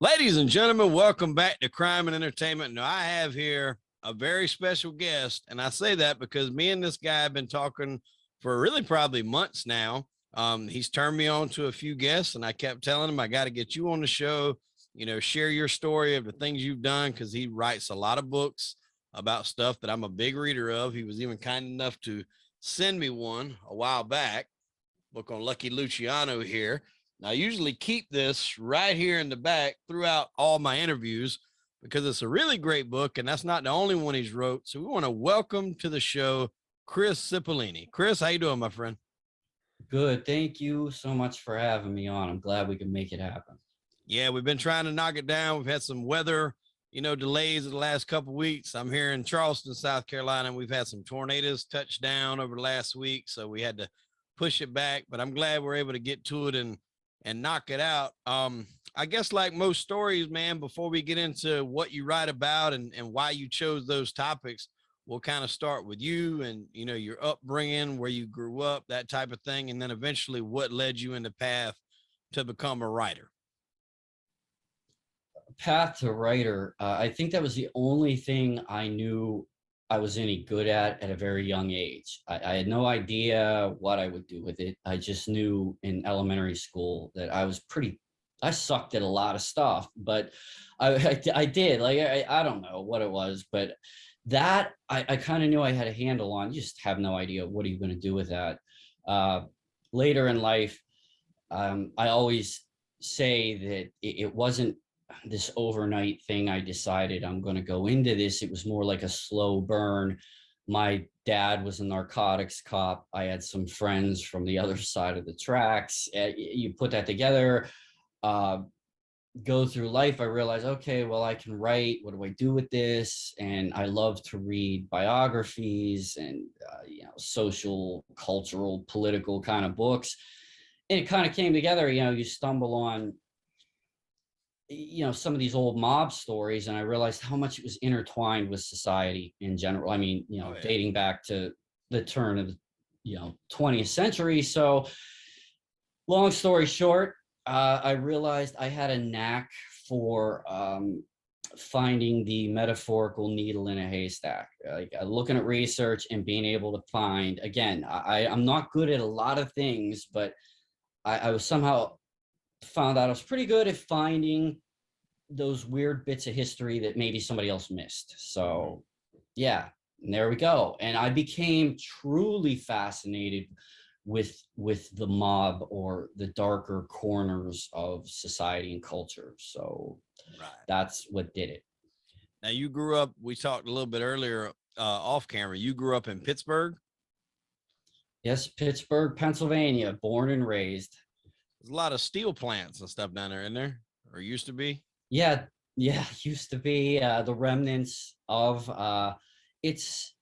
Ladies and gentlemen, welcome back to Crime and Entertainment. Now, I have here a very special guest, and I say that because me and this guy have been talking for really probably months now. He's turned me on to a few guests, and I kept telling him I got to get you on the show. Share your story of the things you've done because he writes a lot of books about stuff that I'm a big reader of. He was even kind enough to send me one a while back, book on Lucky Luciano here. I usually keep this right here in the back throughout all my interviews because it's a really great book, and that's not the only one he's wrote. So we want to welcome to the show Chris Cipollini. Chris, how you doing, my friend? Good. Thank you so much for having me on. I'm glad we could make it happen. Yeah, we've been trying to knock it down. We've had some weather, delays in the last couple of weeks. I'm here in Charleston, South Carolina, and we've had some tornadoes touch down over the last week, so we had to push it back. But I'm glad we're able to get to it and knock it out. I guess like most stories, man, before we get into what you write about and why you chose those topics, we'll kind of start with you and, your upbringing, where you grew up, that type of thing. And then eventually what led you in the path to become a writer. Path to writer. I think that was the only thing I knew I was any good at a very young age. I had no idea what I would do with it. I just knew in elementary school that I sucked at a lot of stuff, but I did. Like, I don't know what it was, but that I kind of knew I had a handle on. You just have no idea what are you going to do with that. Later in life, I always say that it wasn't this overnight thing. I decided I'm going to go into this. It was more like a slow burn. My dad was a narcotics cop. I had some friends from the other side of the tracks. You put that together, go through life. I realized, okay, well, I can write. What do I do with this? And I love to read biographies and, social, cultural, political kind of books. And it kind of came together. You stumble on some of these old mob stories, and I realized how much it was intertwined with society in general. I mean, dating back to the turn of the 20th century. So long story short, I realized I had a knack for finding the metaphorical needle in a haystack, like looking at research and being able to find, again, I'm not good at a lot of things, but I was somehow found out I was pretty good at finding those weird bits of history that maybe somebody else missed. So yeah, and there we go. And I became truly fascinated with the mob, or the darker corners of society and culture. So that's what did it. Now, you grew up, we talked a little bit earlier off camera, you grew up in Pittsburgh? Yes, Pittsburgh, Pennsylvania, born and raised. There's a lot of steel plants and stuff down there, in there, or used to be. Yeah, used to be the remnants of it's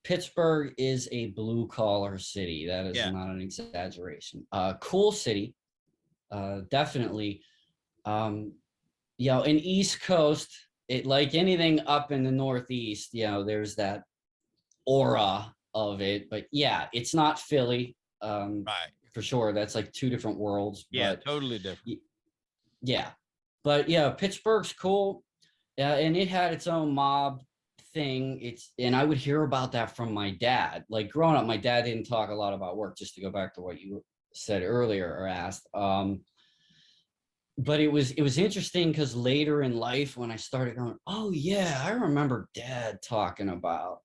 Pittsburgh is a blue collar city. That is not an exaggeration. Cool city, definitely. An East Coast, it, like anything up in the Northeast, there's that aura of it. But yeah, it's not Philly. Right. For sure. That's like two different worlds. Yeah, but totally different. Yeah. But yeah, Pittsburgh's cool. And it had its own mob thing. And I would hear about that from my dad. Like growing up, my dad didn't talk a lot about work, just to go back to what you said earlier or asked. But it was interesting because later in life, when I started going, oh yeah, I remember Dad talking about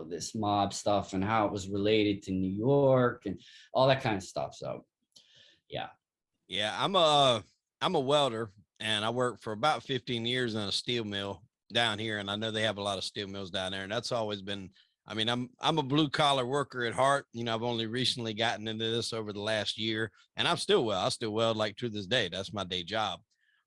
this mob stuff and how it was related to New York and all that kind of stuff. So yeah, I'm a welder, and I worked for about 15 years in a steel mill down here, and I know they have a lot of steel mills down there, and that's always been, I mean, I'm a blue collar worker at heart. I've only recently gotten into this over the last year, and I still weld like to this day. That's my day job.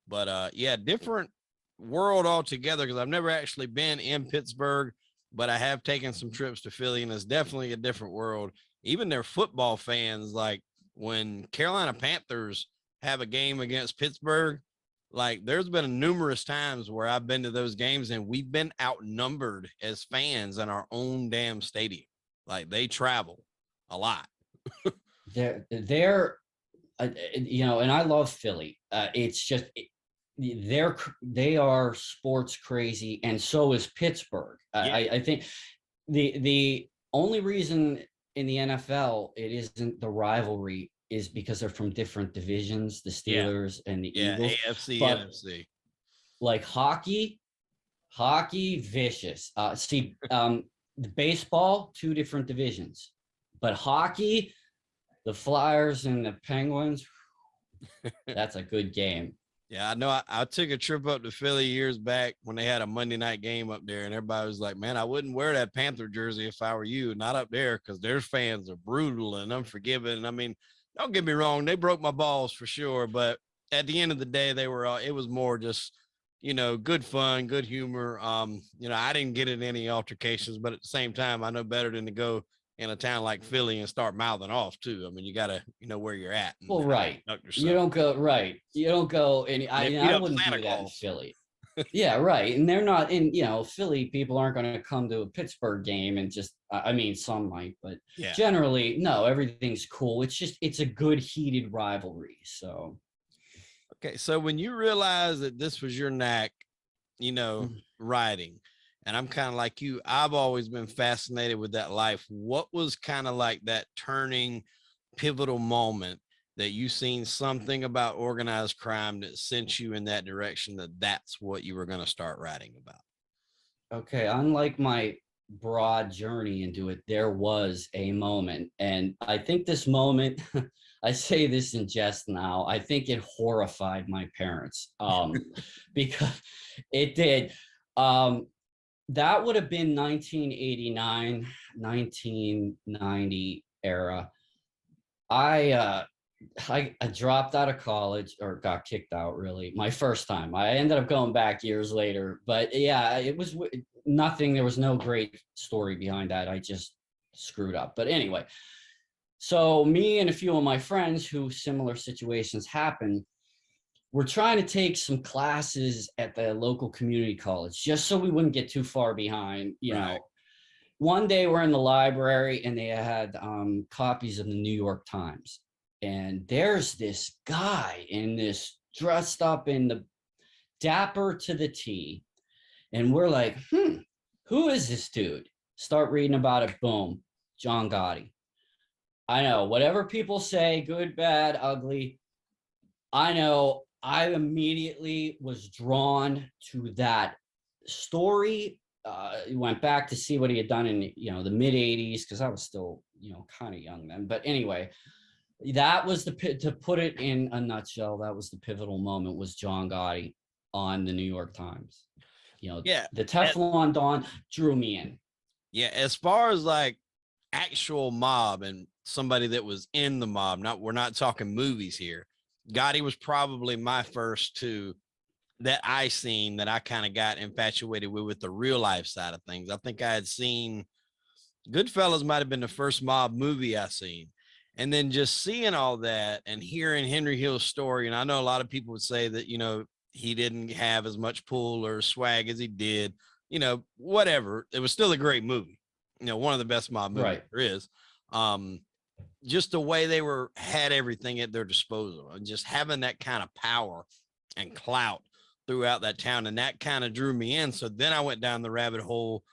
But yeah, different world altogether, because I've never actually been in Pittsburgh, but I have taken some trips to Philly, and it's definitely a different world. Even their football fans, like when Carolina Panthers have a game against Pittsburgh, like there's been numerous times where I've been to those games and we've been outnumbered as fans in our own damn stadium. Like they travel a lot. they're you know, and I love Philly. It's just they are sports crazy, and so is Pittsburgh. Yeah. I think the only reason in the NFL it isn't the rivalry is because they're from different divisions, the Steelers and the Eagles. AFC, But NFC. like hockey, vicious. The baseball, two different divisions, but hockey, the Flyers and the Penguins, that's a good game. Yeah, I know. I took a trip up to Philly years back when they had a Monday night game up there, and everybody was like, man, I wouldn't wear that Panther jersey if I were you. Not up there, because their fans are brutal and unforgiving. I mean, don't get me wrong, they broke my balls for sure, but at the end of the day, they were it was more just, you know, good fun, good humor. You know, I didn't get in any altercations, but at the same time, I know better than to go in a town like Philly and start mouthing off too. I mean, you gotta, you know, where you're at. Well, right. You don't go right. You don't go any. I wouldn't do that in Philly. Yeah, right. And they're not in. You know, Philly people aren't going to come to a Pittsburgh game and just. I mean, some might, but generally, no. Everything's cool. It's just it's a good heated rivalry. So. Okay, so when you realize that this was your knack, you know, writing. And I'm kind of like you. I've always been fascinated with that life. What was kind of like that turning pivotal moment that you seen something about organized crime that sent you in that direction, that's what you were going to start writing about? Okay. Unlike my broad journey into it, there was a moment. And I think this moment, I say this in jest now, I think it horrified my parents because it did. That would have been 1989, 1990 era. I dropped out of college, or got kicked out, really, my first time. I ended up going back years later, but yeah, it was nothing. There was no great story behind that. I just screwed up. But anyway, so me and a few of my friends who similar situations happened, we're trying to take some classes at the local community college just so we wouldn't get too far behind, you know. One day we're in the library and they had copies of the New York Times. And there's this guy in this dressed up in the dapper to the T. And we're like, who is this dude? Start reading about it. Boom. John Gotti. I know, whatever people say, good, bad, ugly. I know. I immediately was drawn to that story. Went back to see what he had done in, you know, the mid 80s, because I was still, you know, kind of young then. But anyway, that was to put it in a nutshell, that was the pivotal moment, was John Gotti on the New York Times. You know, the Teflon Don drew me in. Yeah, as far as like actual mob and somebody that was in the mob, we're not talking movies here. Gotti was probably my first two that I seen that I kind of got infatuated with the real life side of things. I think I had seen Goodfellas, might have been the first mob movie I seen. And then just seeing all that and hearing Henry Hill's story. And I know a lot of people would say that, you know, he didn't have as much pull or swag as he did, you know, whatever. It was still a great movie. You know, one of the best mob movies there is. Just the way they had everything at their disposal, and just having that kind of power and clout throughout that town. And that kind of drew me in. So then I went down the rabbit hole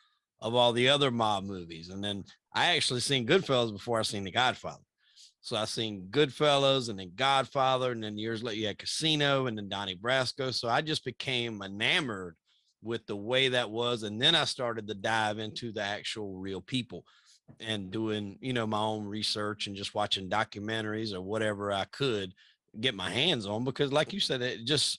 of all the other mob movies. And then I actually seen Goodfellas before I seen The Godfather. So I seen Goodfellas and then Godfather. And then years later, you had Casino and then Donnie Brasco. So I just became enamored with the way that was. And then I started to dive into the actual real people and doing, you know, my own research and just watching documentaries or whatever I could get my hands on, because like you said, it just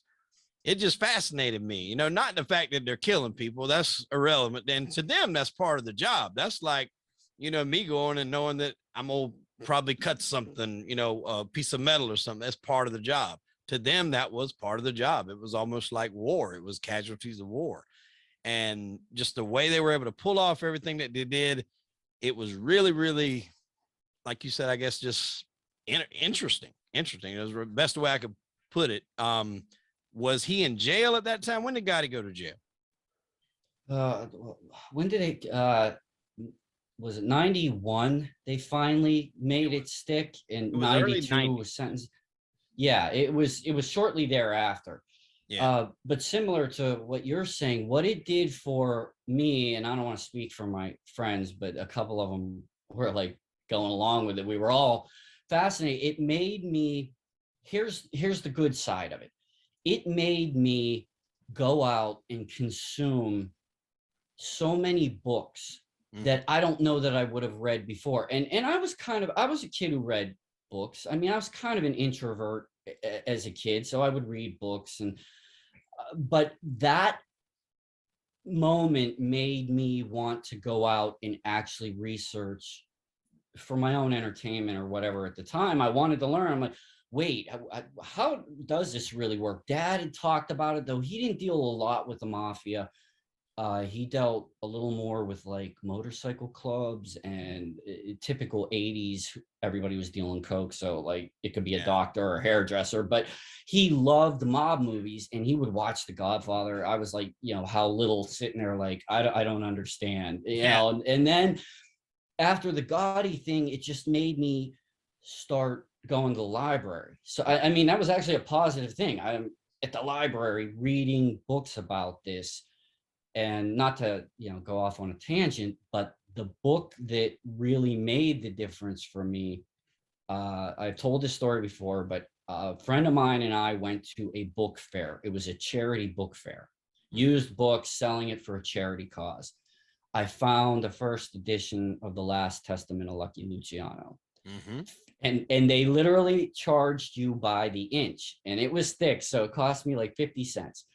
fascinated me, you know, not the fact that they're killing people, that's irrelevant. And to them, that's part of the job. That's like, you know, me going and knowing that I'm gonna probably cut something, you know, a piece of metal or something. That's part of the job. To them, that was part of the job. It was almost like war. It was casualties of war. And just the way they were able to pull off everything that they did, it was really, really, like you said, I guess, just interesting. It was the best way I could put it. Was he in jail at that time? When did Gotti go to jail? When did it, was it 91? They finally made it stick, and 92 was sentenced. Yeah, it was shortly thereafter. Yeah. But similar to what you're saying, what it did for me, and I don't want to speak for my friends, but a couple of them were like going along with it. We were all fascinated. It made me, here's the good side of it. It made me go out and consume so many books that I don't know that I would have read before. And I was a kid who read books. I mean, I was kind of an introvert as a kid, so I would read books and but that moment made me want to go out and actually research for my own entertainment or whatever. At the time I wanted to learn. I'm like, wait, how does this really work? Dad had talked about it, though he didn't deal a lot with the mafia. He dealt a little more with like motorcycle clubs and typical 80s. Everybody was dealing coke. So like it could be a doctor or a hairdresser, but he loved mob movies and he would watch The Godfather. I was like, how little sitting there, like, I don't understand, and then after the Gotti thing, it just made me start going to the library. So I mean, that was actually a positive thing. I'm at the library reading books about this. And not to go off on a tangent, but the book that really made the difference for me, I've told this story before, but a friend of mine and I went to a book fair. It was a charity book fair, used books, selling it for a charity cause. I found the first edition of The Last Testament of Lucky Luciano. And they literally charged you by the inch, and it was thick, so it cost me like 50 cents.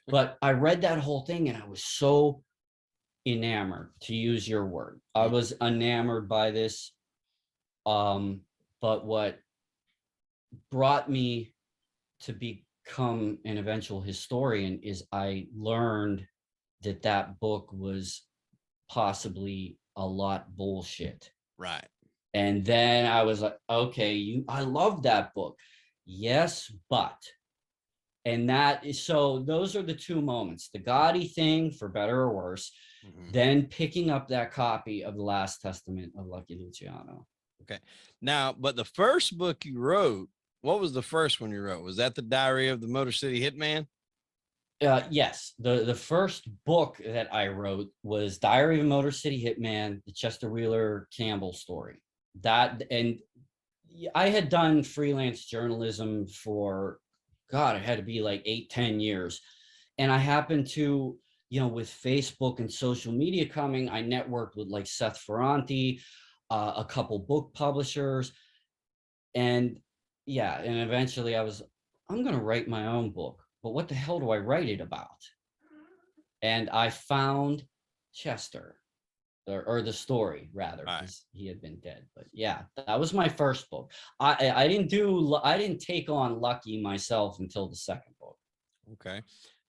But I read that whole thing and I was so enamored, to use your word. I was enamored by this. But what brought me to become an eventual historian is I learned that that book was possibly a lot bullshit. Right. And then I was like, okay, I love that book. Yes, but. And that is, so those are the two moments, the Gotti thing, for better or worse, then picking up that copy of The Last Testament of Lucky Luciano. Okay. Now, but the first book you wrote, what was the first one you wrote? Was that The Diary of the Motor City Hitman? Yes. The first book that I wrote was Diary of a Motor City Hitman, the Chester Wheeler Campbell story. That, and I had done freelance journalism for, God, it had to be like 8-10 years. And I happened to, with Facebook and social media coming, I networked with like Seth Ferranti, a couple book publishers. And and eventually I'm going to write my own book, but what the hell do I write it about? And I found Chester, or the story rather, because he had been dead. But yeah, that was my first book. I didn't take on Lucky myself until the second book. Okay.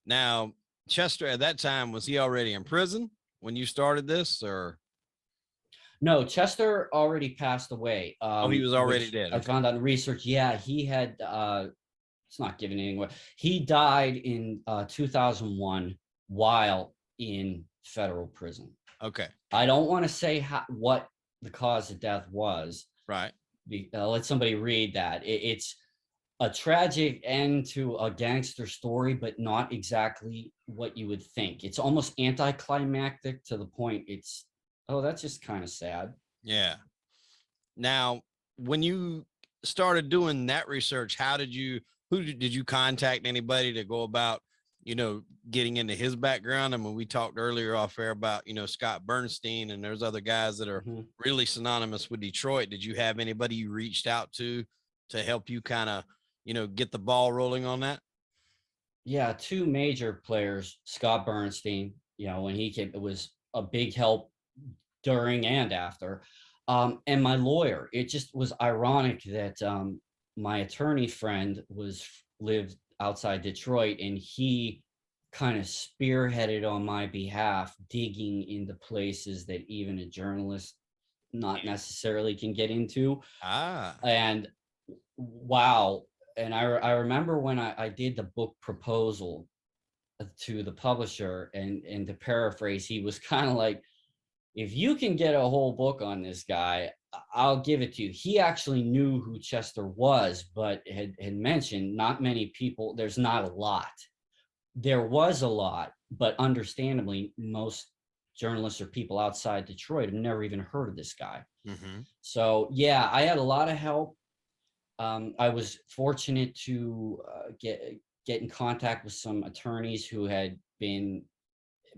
Now, Chester, at that time, was he already in prison when you started this, or? No, Chester already passed away. He was already dead. I found out in research. Yeah, he had, it's not giving anywhere. He died in 2001 while in federal prison. Okay. I don't want to say what the cause of death was. Right. Let somebody read that. It's a tragic end to a gangster story, but not exactly what you would think. It's almost anticlimactic to the point it's, that's just kind of sad. Yeah. Now, when you started doing that research, did you contact anybody to go about, getting into his background? I mean, we talked earlier off air about, Scott Bernstein, and there's other guys that are really synonymous with Detroit. Did you have anybody you reached out to help you kind of, get the ball rolling on that? Yeah, two major players, Scott Bernstein, when he came, it was a big help during and after. And my lawyer. It just was ironic that my attorney friend lived outside Detroit, and he kind of spearheaded on my behalf, digging into places that even a journalist not necessarily can get into. And wow. And I remember when I did the book proposal to the publisher, and to paraphrase, he was kind of like, if you can get a whole book on this guy, I'll give it to you. He actually knew who Chester was, but had mentioned not many people. There's not a lot. There was a lot, but understandably, most journalists or people outside Detroit have never even heard of this guy. So yeah, I had a lot of help. I was fortunate to get in contact with some attorneys who had been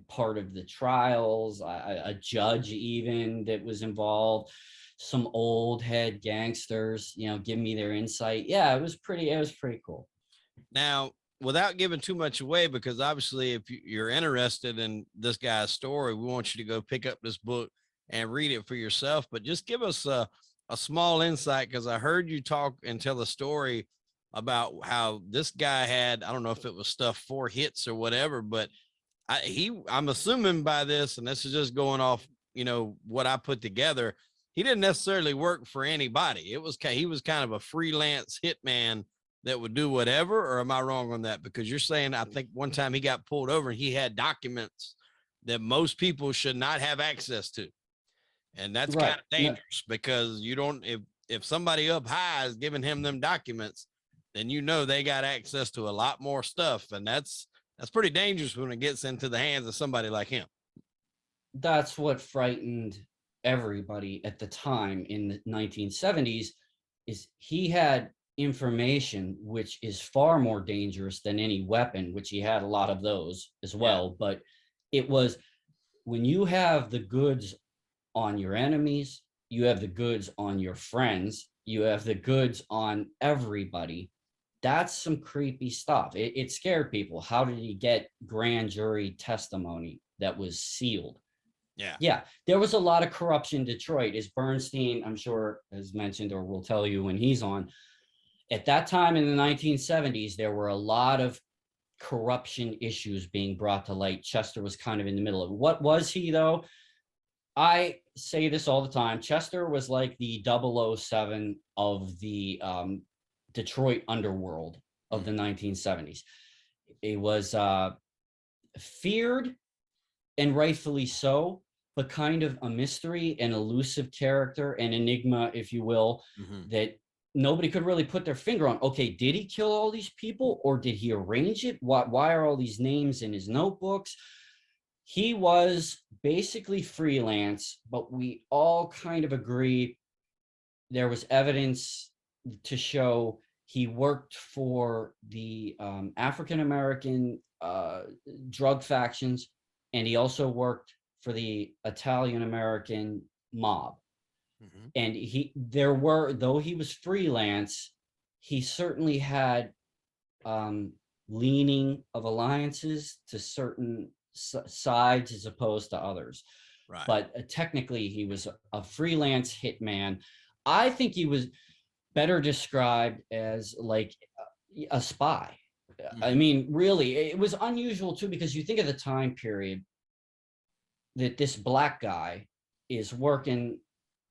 part of the trials, a judge even that was involved, some old head gangsters, you know, give me their insight. Yeah, it was pretty cool. Now, without giving too much away, because obviously if you're interested in this guy's story, we want you to go pick up this book and read it for yourself, but just give us a small insight, because I heard you talk and tell a story about how this guy had, I don't know if it was stuff 4 hits or whatever, but I'm assuming by this, and this is just going off, you know, what I put together, he didn't necessarily work for anybody. He was kind of a freelance hitman that would do whatever, or am I wrong on that? Because you're saying, I think one time he got pulled over and he had documents that most people should not have access to. And that's Right. kind of dangerous, because you don't, if somebody up high is giving him them documents, then you know they got access to a lot more stuff. And that's pretty dangerous when it gets into the hands of somebody like him. That's what frightened everybody at the time in the 1970s, is he had information which is far more dangerous than any weapon, which he had a lot of those as well. Yeah. But it was, when you have the goods on your enemies, you have the goods on your friends, you have the goods on everybody. That's some creepy stuff. It scared people. How did he get grand jury testimony that was sealed? Yeah. There was a lot of corruption in Detroit, as Bernstein, I'm sure, has mentioned, or will tell you when he's on. At that time in the 1970s, there were a lot of corruption issues being brought to light. Chester was kind of in the middle of it. What was he, though? I say this all the time. Chester was like the 007 of the Detroit underworld of the 1970s. It was feared, and rightfully so, but kind of a mystery, an elusive character, an enigma, if you will, that nobody could really put their finger on. Okay, did he kill all these people, or did he arrange it? Why are all these names in his notebooks? He was basically freelance, but we all kind of agree there was evidence to show he worked for the African-American drug factions, and he also worked for the Italian-American mob. And though he was freelance, he certainly had leaning of alliances to certain sides as opposed to others. Right. But technically he was a freelance hitman. I think he was better described as like a spy. I mean, really, it was unusual too, because you think of the time period that this black guy is working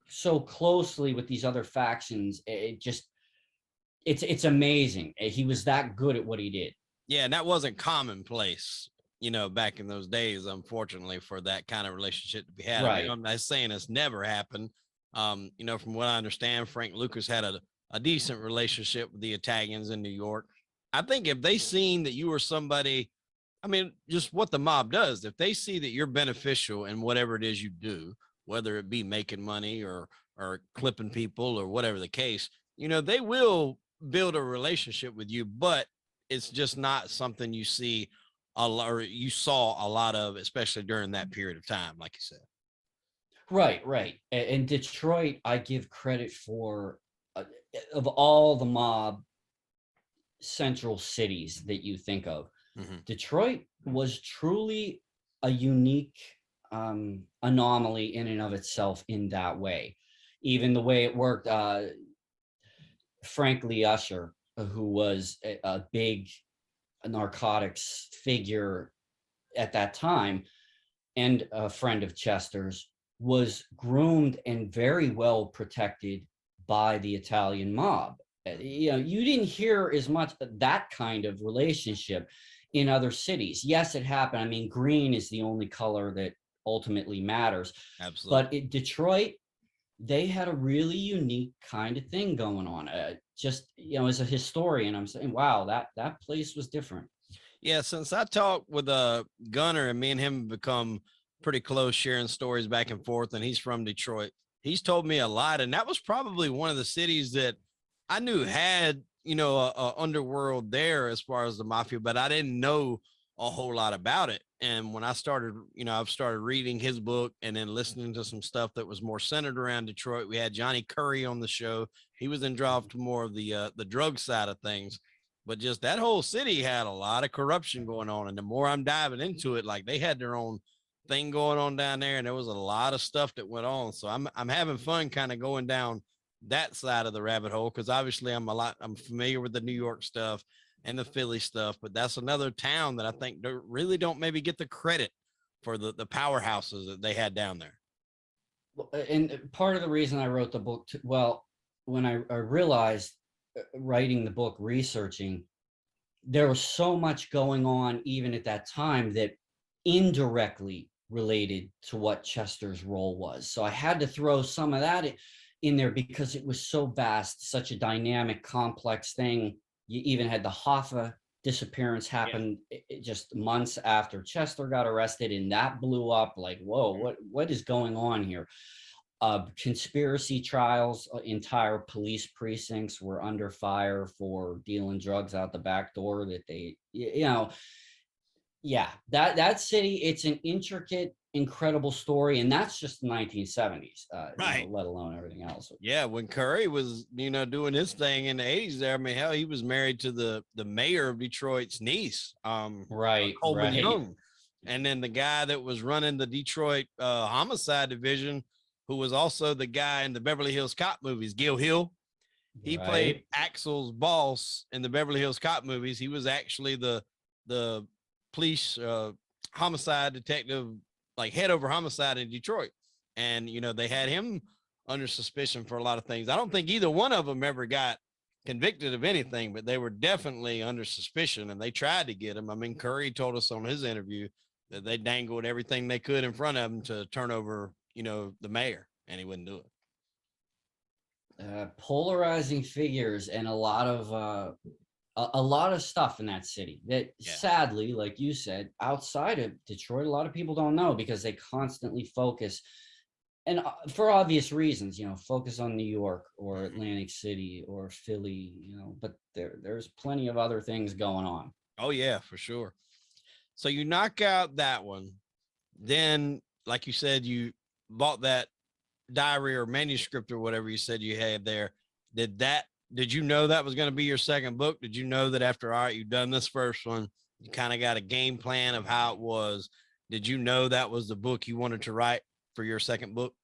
so closely with these other factions. It's amazing. He was that good at what he did. Yeah, and that wasn't commonplace, you know, back in those days, unfortunately, for that kind of relationship to be had. Right. I mean, I'm not saying it's never happened. You know, from what I understand, Frank Lucas had a decent relationship with the Italians in New York. I think if they seen that you were somebody, I mean, just what the mob does, if they see that you're beneficial in whatever it is you do, whether it be making money or clipping people or whatever the case, you know, they will build a relationship with you, but it's just not something you see a lot, or you saw a lot of, especially during that period of time, like you said. Right. And Detroit, I give credit for, of all the mob central cities that you think of, Detroit was truly a unique anomaly in and of itself in that way. Even the way it worked, Frank Usher, who was a big narcotics figure at that time and a friend of Chester's, was groomed and very well protected by the Italian mob. You know, you didn't hear as much that kind of relationship in other cities. Yes, it happened. I mean, green is the only color that ultimately matters. Absolutely. But Detroit, they had a really unique kind of thing going on. Just, as a historian, I'm saying, wow, that place was different. Yeah, since I talked with Gunner, and me and him have become pretty close, sharing stories back and forth, and he's from Detroit. He's told me a lot, and that was probably one of the cities that I knew had, a underworld there as far as the mafia, but I didn't know a whole lot about it. And when I started, I've started reading his book and then listening to some stuff that was more centered around Detroit. We had Johnny Curry on the show. He was involved to more of the drug side of things, but just that whole city had a lot of corruption going on. And the more I'm diving into it, like they had their own thing going on down there, and there was a lot of stuff that went on. So I'm having fun kind of going down that side of the rabbit hole, because obviously I'm familiar with the New York stuff and the Philly stuff, but that's another town that I think really don't maybe get the credit for the powerhouses that they had down there. And part of the reason I wrote the book, when I realized writing the book, researching, there was so much going on even at that time that indirectly related to what Chester's role was. So I had to throw some of that in there because it was so vast, such a dynamic, complex thing. You even had the Hoffa disappearance happen just months after Chester got arrested, and that blew up. Like, whoa, what is going on here? Conspiracy trials, entire police precincts were under fire for dealing drugs out the back door that they, that city, it's an intricate, incredible story. And that's just the 1970s, right? Let alone everything else. Yeah, when Curry was, doing his thing in the 80s there, I mean, hell, he was married to the mayor of Detroit's niece, Coleman Young. And then the guy that was running the Detroit homicide division, who was also the guy in the Beverly Hills Cop movies, Gil Hill. He played Axel's boss in the Beverly Hills Cop movies. He was actually the police homicide detective, like head over homicide in Detroit. And, they had him under suspicion for a lot of things. I don't think either one of them ever got convicted of anything, but they were definitely under suspicion, and they tried to get him. I mean, Curry told us on his interview that they dangled everything they could in front of him to turn over, the mayor, and he wouldn't do it. Polarizing figures and a lot of stuff in that city that sadly, like you said, outside of Detroit, a lot of people don't know because they constantly focus, and for obvious reasons, focus on New York or Atlantic City or Philly, but there's plenty of other things going on. Oh yeah, for sure. So you knock out that one, then, like you said, you bought that diary or manuscript or whatever you said you had there. Did you know that was going to be your second book? Did you know that after, all right, you've done this first one, you kind of got a game plan of how it was? Did you know that was the book you wanted to write for your second book?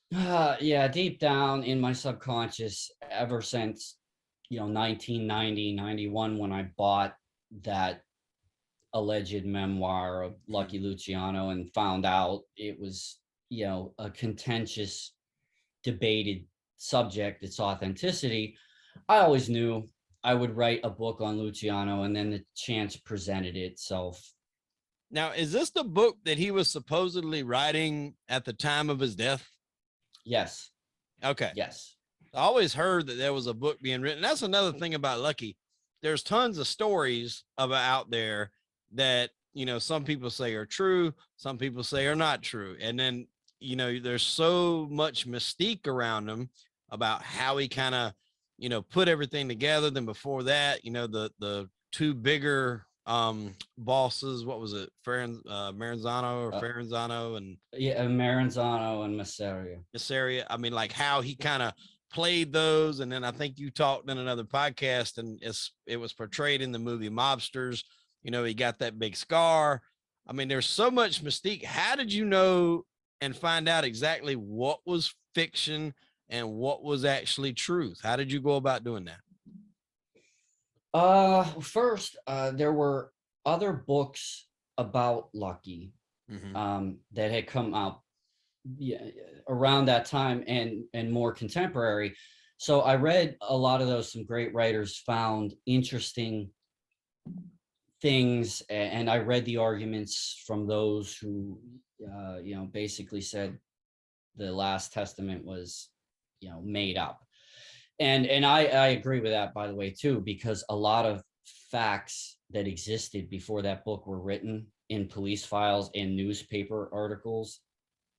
Yeah, deep down in my subconscious, ever since 1990, 91, when I bought that alleged memoir of Lucky Luciano and found out it was a contentious, debated subject, its authenticity, I always knew I would write a book on Luciano, and then the chance presented itself. Now, is this the book that he was supposedly writing at the time of his death? Yes. Okay. Yes. I always heard that there was a book being written. That's another thing about Lucky. There's tons of stories out there that, some people say are true, some people say are not true. And then, there's so much mystique around them about how he kind of, put everything together. Then before that, the two bigger bosses, what was it, Maranzano or Ferranzano and Maranzano and Masseria. I mean, like how he kind of played those. And then I think you talked in another podcast, and it was portrayed in the movie Mobsters. He got that big scar. I mean, there's so much mystique. How did you know and find out exactly what was fiction and what was actually truth? How did you go about doing that? First, there were other books about Lucky that had come out around that time and more contemporary. So I read a lot of those. Some great writers found interesting things, and I read the arguments from those who basically said the last testament was, made up. And I agree with that, by the way, too, because a lot of facts that existed before that book were written in police files and newspaper articles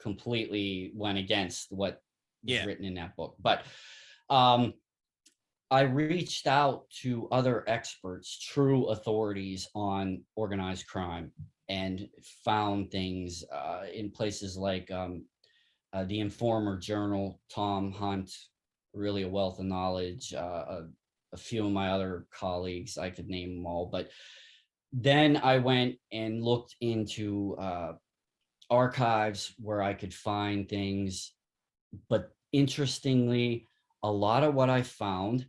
completely went against what was written in that book. But I reached out to other experts, true authorities on organized crime, and found things in places like the Informer Journal, Tom Hunt, really a wealth of knowledge, a few of my other colleagues, I could name them all. But then I went and looked into archives where I could find things. But interestingly, a lot of what I found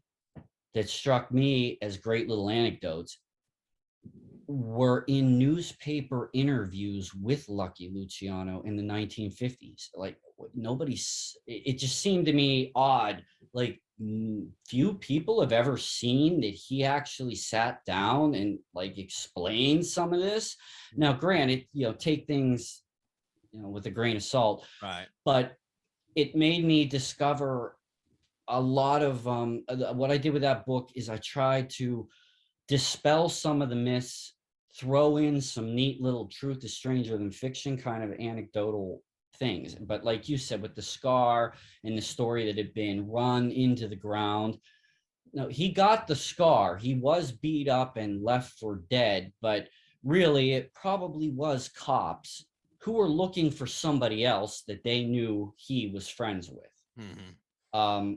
that struck me as great little anecdotes were in newspaper interviews with Lucky Luciano in the 1950s. Like it just seemed to me odd. Like few people have ever seen that he actually sat down and like explained some of this. Now, granted, take things, with a grain of salt, right? But it made me discover a lot of what I did with that book is I tried to dispel some of the myths, throw in some neat little truth is stranger than fiction kind of anecdotal things. But like you said, with the scar and the story that had been run into the ground, no, he got the scar. He was beat up and left for dead, but really it probably was cops who were looking for somebody else that they knew he was friends with. Mm-hmm.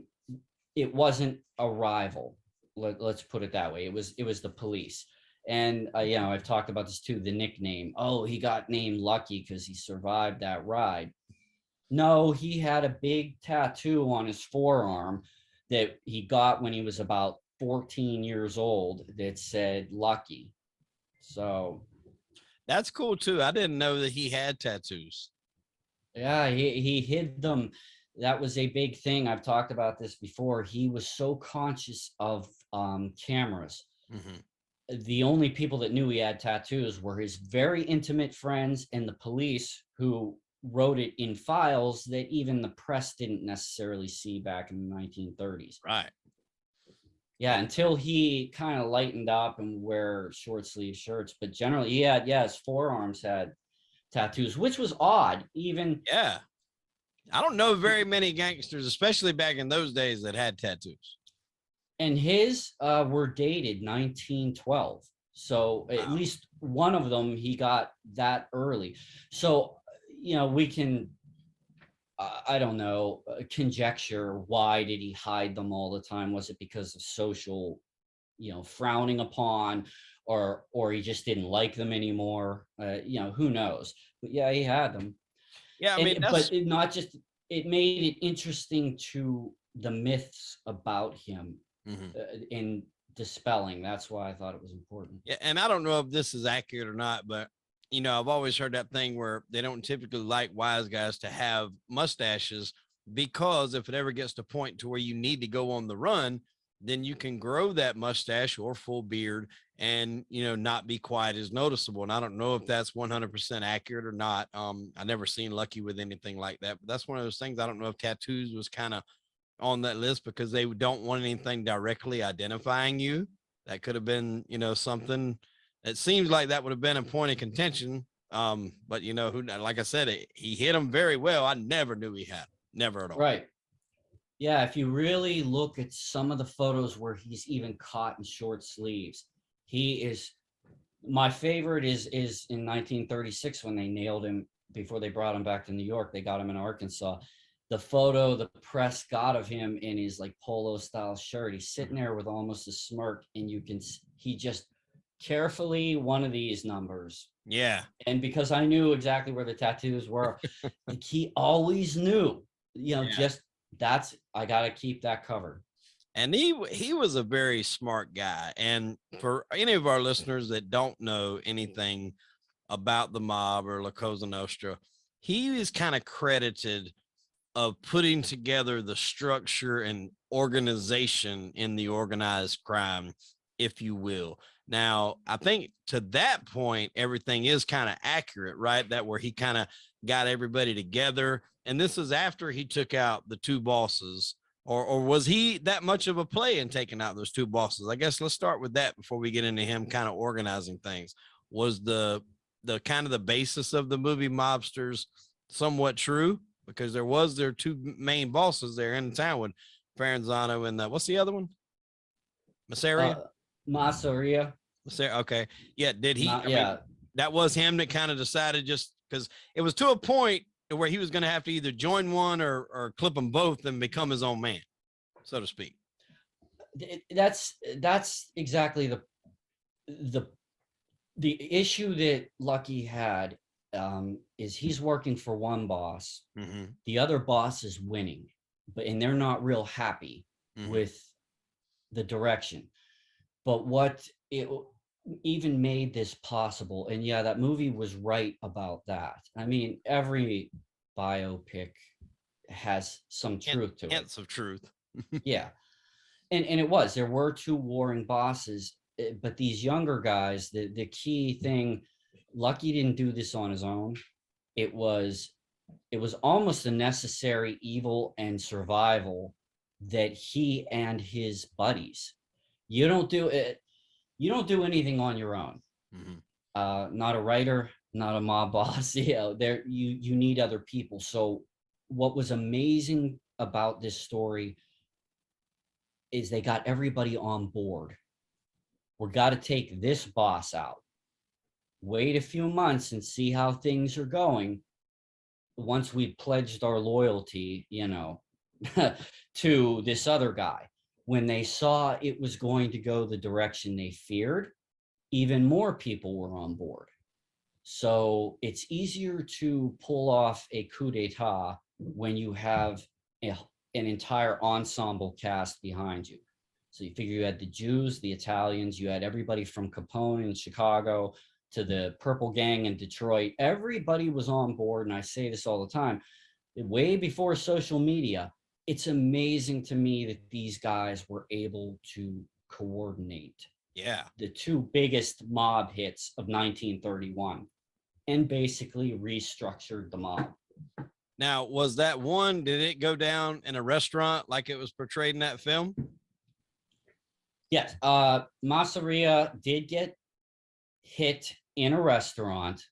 It wasn't a rival. Let's put it that way. It was the police. And I've talked about this too, the nickname. Oh, he got named Lucky because he survived that ride. No, he had a big tattoo on his forearm that he got when he was about 14 years old that said Lucky. So that's cool too. I didn't know that he had tattoos. Yeah, he hid them. That was a big thing. I've talked about this before. He was so conscious of cameras. Mm-hmm. The only people that knew he had tattoos were his very intimate friends and the police, who wrote it in files that even the press didn't necessarily see back in the 1930s. Right. Yeah, until he kind of lightened up and wear short sleeve shirts. But generally, his forearms had tattoos, which was odd. Yeah. I don't know very many gangsters, especially back in those days, that had tattoos. And his were dated 1912. So at least one of them, he got that early. So, we can, I don't know, conjecture, why did he hide them all the time? Was it because of social, frowning upon, or he just didn't like them anymore? Who knows? But yeah, he had them. Yeah, I mean, it made it interesting to the myths about him. Mm-hmm. In dispelling. That's why I thought it was important. Yeah, and I don't know if this is accurate or not, but I've always heard that thing where they don't typically like wise guys to have mustaches, because if it ever gets to a point to where you need to go on the run, then you can grow that mustache or full beard and not be quite as noticeable. And I don't know if that's 100% accurate or not. I never seen Lucky with anything like that, but that's one of those things. I don't know if tattoos was kind of on that list because they don't want anything directly identifying you. That could have been, something. It seems like that would have been a point of contention. But who, like I said, he hit him very well. I never knew he had him. Never at all. Right. Yeah. If you really look at some of the photos where he's even caught in short sleeves, my favorite is in 1936 when they nailed him before they brought him back to New York. They got him in Arkansas. The photo the press got of him in his like polo style shirt, he's sitting there with almost a smirk, and he just carefully one of these numbers. Yeah. And because I knew exactly where the tattoos were, like he always knew, just I got to keep that covered. And he was a very smart guy. And for any of our listeners that don't know anything about the mob or La Cosa Nostra, he is kind of credited of putting together the structure and organization in the organized crime if you will. Now, I think to that point, everything is kind of accurate, right? That where he kind of got everybody together. And this is after he took out the two bosses, or was he that much of a play in taking out those two bosses? I guess let's start with that before we get into him kind of organizing things. Was the kind of the basis of the movie Mobsters somewhat true? Because there was their two main bosses there in the town with Faranzano and what's the other one? Masseria? Masseria. Okay. Yeah. Did he? I Yeah. mean, that was him that kind of decided, just because it was to a point where he was going to have to either join one or clip them both and become his own man, so to speak. That's exactly the issue that Lucky had, is he's working for one boss. Mm-hmm. The other boss is winning, and they're not real happy with the direction. But what it even made this possible, and yeah, that movie was right about that. I mean, every biopic has some truth to it. Hints of truth. Yeah. And it was, there were two warring bosses, but these younger guys, the key thing, Lucky didn't do this on his own. It was almost a necessary evil and survival that he and his buddies, you don't do anything on your own. Not a writer, not a mob boss. You need other people. So what was amazing about this story is they got everybody on board. We got to take this boss out. Wait a few months and see how things are going. Once we pledged our loyalty, to this other guy, when they saw it was going to go the direction they feared, even more people were on board. So it's easier to pull off a coup d'etat when you have an entire ensemble cast behind you. So you figure you had the Jews, the Italians, you had everybody from Capone in Chicago to the Purple Gang in Detroit. Everybody was on board. And I say this all the time, way before social media. It's amazing to me that these guys were able to coordinate. Yeah. The two biggest mob hits of 1931 and basically restructured the mob. Now, was that one, did it go down in a restaurant like it was portrayed in that film? Yes. Masseria did get hit in a restaurant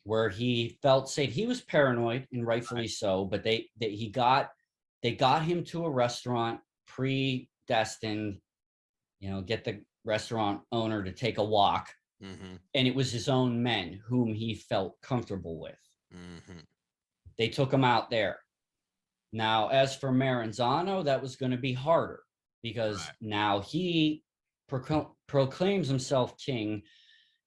where he felt safe. He was paranoid, and rightfully so, but they got him to a restaurant predestined, get the restaurant owner to take a walk. And it was his own men whom he felt comfortable with. They took him out there. Now, as for Maranzano, that was going to be harder because now he proclaims himself king,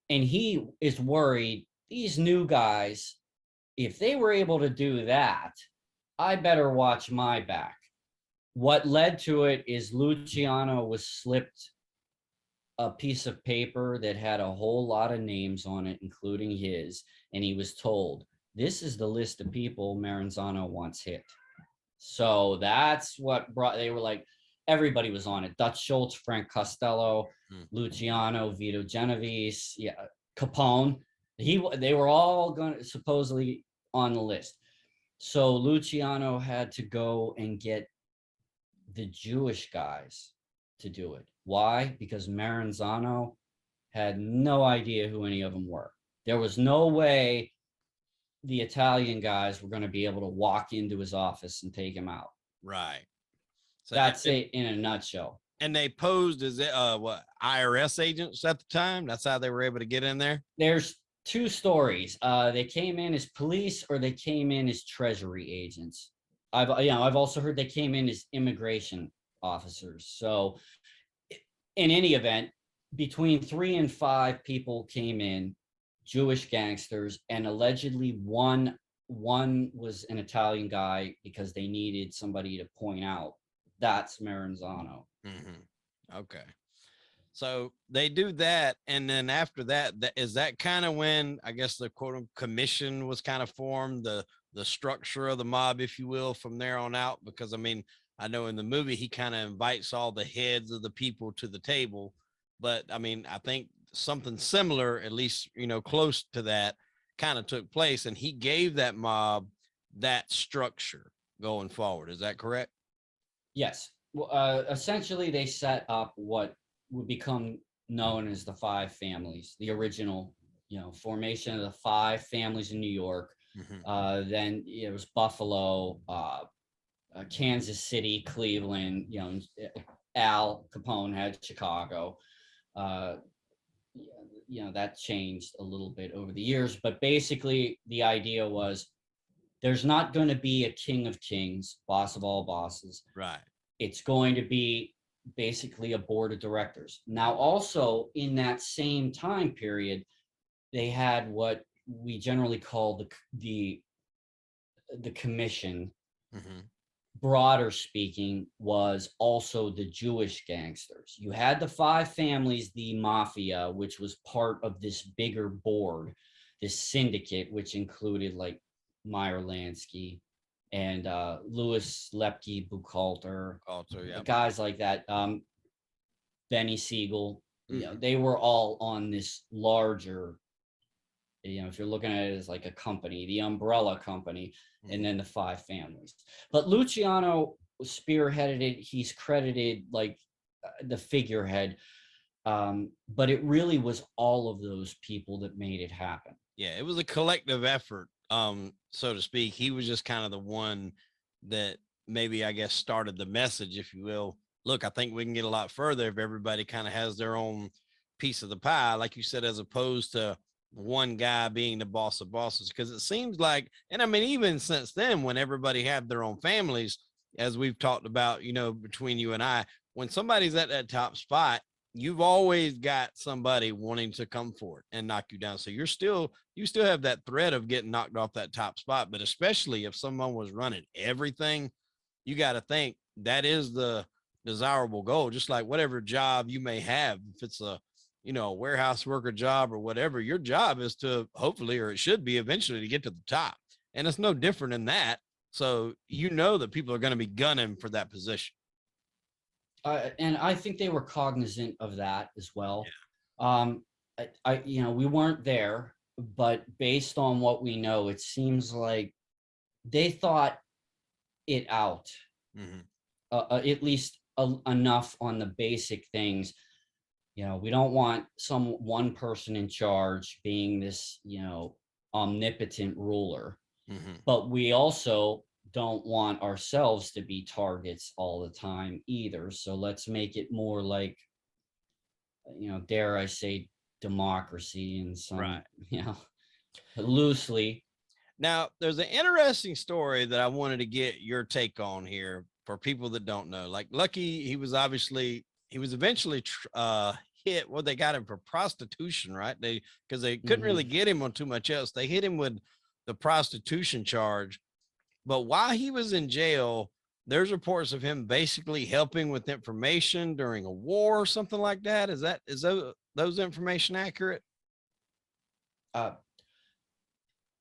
and he is worried these new guys, if they were able to do that, I better watch my back. What led to it is Luciano was slipped a piece of paper that had a whole lot of names on it, including his, and he was told, this is the list of people Maranzano wants hit. So that's what they were like, everybody was on it. Dutch Schultz, Frank Costello, Luciano, Vito Genovese, Capone. They were all going to supposedly on the list. So Luciano had to go and get the Jewish guys to do it. Why? Because Maranzano had no idea who any of them were. There was no way the Italian guys were going to be able to walk into his office and take him out. Right. So that's it in a nutshell. And they posed as IRS agents at the time. That's how they were able to get in there. There's two stories. They came in as police, or they came in as treasury agents. I've also heard they came in as immigration officers. So in any event, between 3 and 5 people came in, Jewish gangsters, and allegedly one was an Italian guy because they needed somebody to point out that's Maranzano. Okay. So they do that, and then after that, is that kind of when I guess the quote commission was kind of formed, the structure of the mob, if you will, from there on out? Because I mean, I know in the movie he kind of invites all the heads of the people to the table, but I mean, I think something similar, at least, close to that, kind of took place, and he gave that mob that structure going forward. Is that correct? Yes. Well, essentially, they set up what would become known as the five families, the original, formation of the five families in New York. Then it was Buffalo, Kansas City, Cleveland. Al Capone had Chicago. That changed a little bit over the years, but basically the idea was there's not going to be a king of kings, boss of all bosses. Right. It's going to be basically a board of directors. Now, also in that same time period, they had what we generally call the commission. Broader speaking, was also the Jewish gangsters. You had the five families, the mafia, which was part of this bigger board, this syndicate, which included like Meyer, Lansky, and Louis Lepke, Buchalter, yeah. guys like that. Benny Siegel, they were all on this larger, if you're looking at it as like a company, the umbrella company, and then the five families. But Luciano spearheaded it. He's credited like the figurehead. But it really was all of those people that made it happen. Yeah, it was a collective effort, so to speak. He was just kind of the one that maybe, I guess, started the message, if you will. Look, I think we can get a lot further if everybody kind of has their own piece of the pie, like you said, as opposed to one guy being the boss of bosses. Because it seems like, and I mean, even since then, when everybody had their own families, as we've talked about, between you and I, when somebody's at that top spot, you've always got somebody wanting to come forward and knock you down. So you still have that threat of getting knocked off that top spot. But especially if someone was running everything, you got to think that is the desirable goal. Just like whatever job you may have, if it's a warehouse worker job or whatever, your job is to hopefully, or it should be eventually, to get to the top. And it's no different in that. So that people are going to be gunning for that position. And I think they were cognizant of that as well. Yeah. We weren't there, but based on what we know, it seems like they thought it out, at least enough on the basic things. We don't want one person in charge being this, omnipotent ruler, but we also don't want ourselves to be targets all the time either. So let's make it more like, dare I say, democracy and some, right. Loosely. Now, there's an interesting story that I wanted to get your take on here for people that don't know. Like Lucky, he was eventually hit. Well, they got him for prostitution, right? Because they couldn't really get him on too much else. They hit him with the prostitution charge. But while he was in jail, there's reports of him basically helping with information during a war or something like that. Is those information accurate?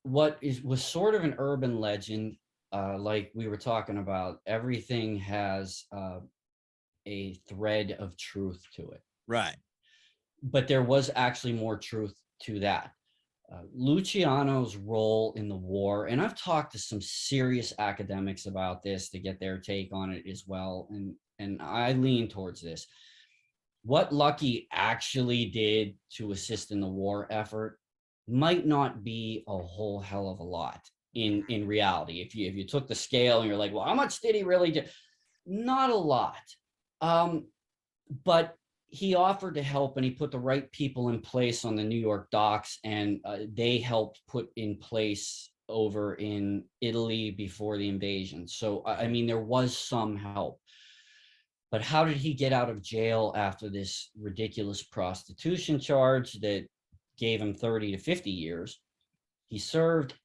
What was sort of an urban legend, like we were talking about, everything has a thread of truth to it. Right. But there was actually more truth to that. Luciano's role in the war, and I've talked to some serious academics about this to get their take on it as well, and I lean towards this. What Lucky actually did to assist in the war effort might not be a whole hell of a lot in reality. If you took the scale and you're like, well, how much did he really do? Not a lot. But he offered to help, and he put the right people in place on the New York docks, and they helped put in place over in Italy before the invasion. So, I mean, there was some help. But how did he get out of jail after this ridiculous prostitution charge that gave him 30 to 50 years? He served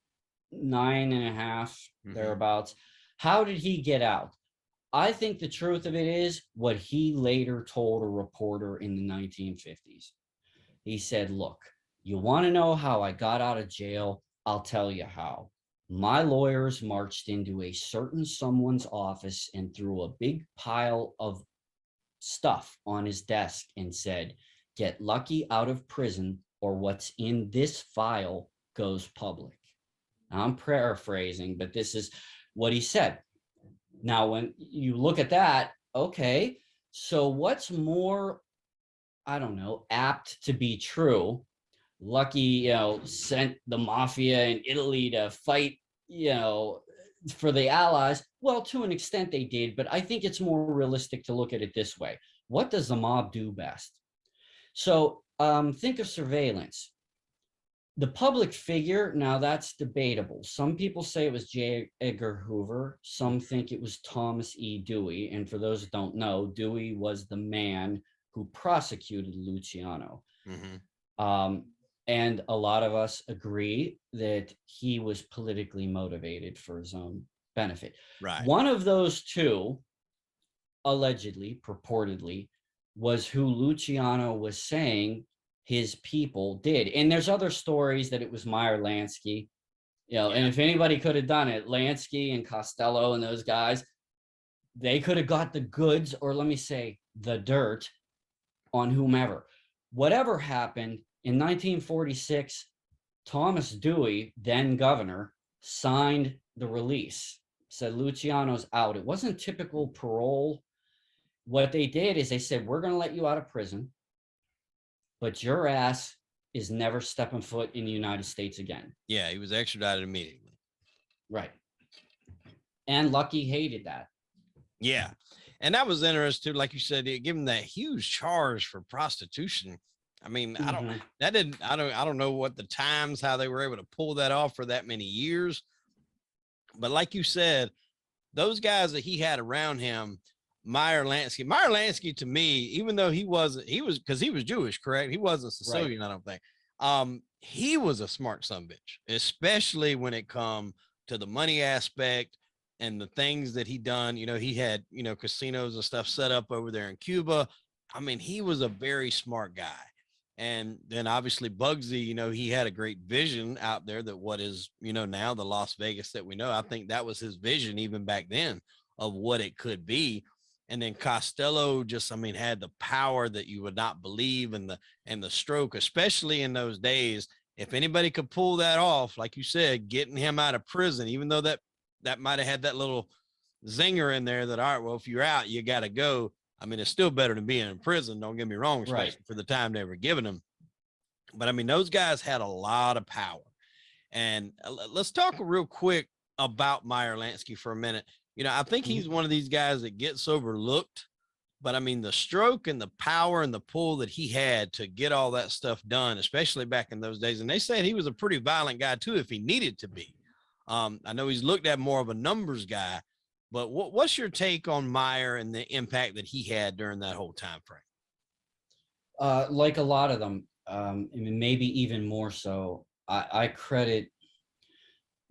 9.5, thereabouts. How did he get out? I think the truth of it is what he later told a reporter in the 1950s. He said, look, you want to know how I got out of jail? I'll tell you how. My lawyers marched into a certain someone's office and threw a big pile of stuff on his desk and said, get Lucky out of prison, or what's in this file goes public. Now, I'm paraphrasing, but this is what he said. Now, when you look at that, okay, so what's more, I don't know, apt to be true? Lucky, sent the mafia in Italy to fight, for the Allies. Well, to an extent they did, but I think it's more realistic to look at it this way. What does the mob do best? So think of surveillance. The public figure, now that's debatable. Some people say it was J. Edgar Hoover. Some think it was Thomas E. Dewey. And for those who don't know, Dewey was the man who prosecuted Luciano. Mm-hmm. And a lot of us agree that he was politically motivated for his own benefit. Right. One of those two, allegedly, purportedly, was who Luciano was saying his people did. And there's other stories that it was Meyer, Lansky, and if anybody could have done it, Lansky and Costello and those guys, they could have got the goods, or let me say the dirt, on whomever. Whatever happened, in 1946, Thomas Dewey, then governor, signed the release, said Luciano's out. It wasn't typical parole. What they did is they said, we're going to let you out of prison, but your ass is never stepping foot in the United States again. Yeah, he was extradited immediately. Right. And Lucky hated that. Yeah. And that was interesting, like you said, give him that huge charge for prostitution. I mean, I don't know what the times, how they were able to pull that off for that many years. But like you said, those guys that he had around him, Meyer, Lansky to me, even though he was because he was Jewish, correct? He wasn't Sicilian, right. I don't think. He was a smart son of a bitch, especially when it come to the money aspect and the things that he done. He had, casinos and stuff set up over there in Cuba. I mean, he was a very smart guy. And then obviously Bugsy, he had a great vision out there that what is, now the Las Vegas that we know. I think that was his vision even back then of what it could be. And then Costello just, had the power that you would not believe, and the stroke, especially in those days. If anybody could pull that off, like you said, getting him out of prison, even though that might have had that little zinger in there that, all right, well, if you're out, you got to go. It's still better than being in prison. Don't get me wrong, especially right. for the time they were giving him. But those guys had a lot of power. And let's talk real quick about Meyer Lansky for a minute. I think he's one of these guys that gets overlooked, but the stroke and the power and the pull that he had to get all that stuff done, especially back in those days. And they said he was a pretty violent guy too, if he needed to be. I know he's looked at more of a numbers guy, but what's your take on Meyer and the impact that he had during that whole time frame? Like a lot of them, maybe even more so, I credit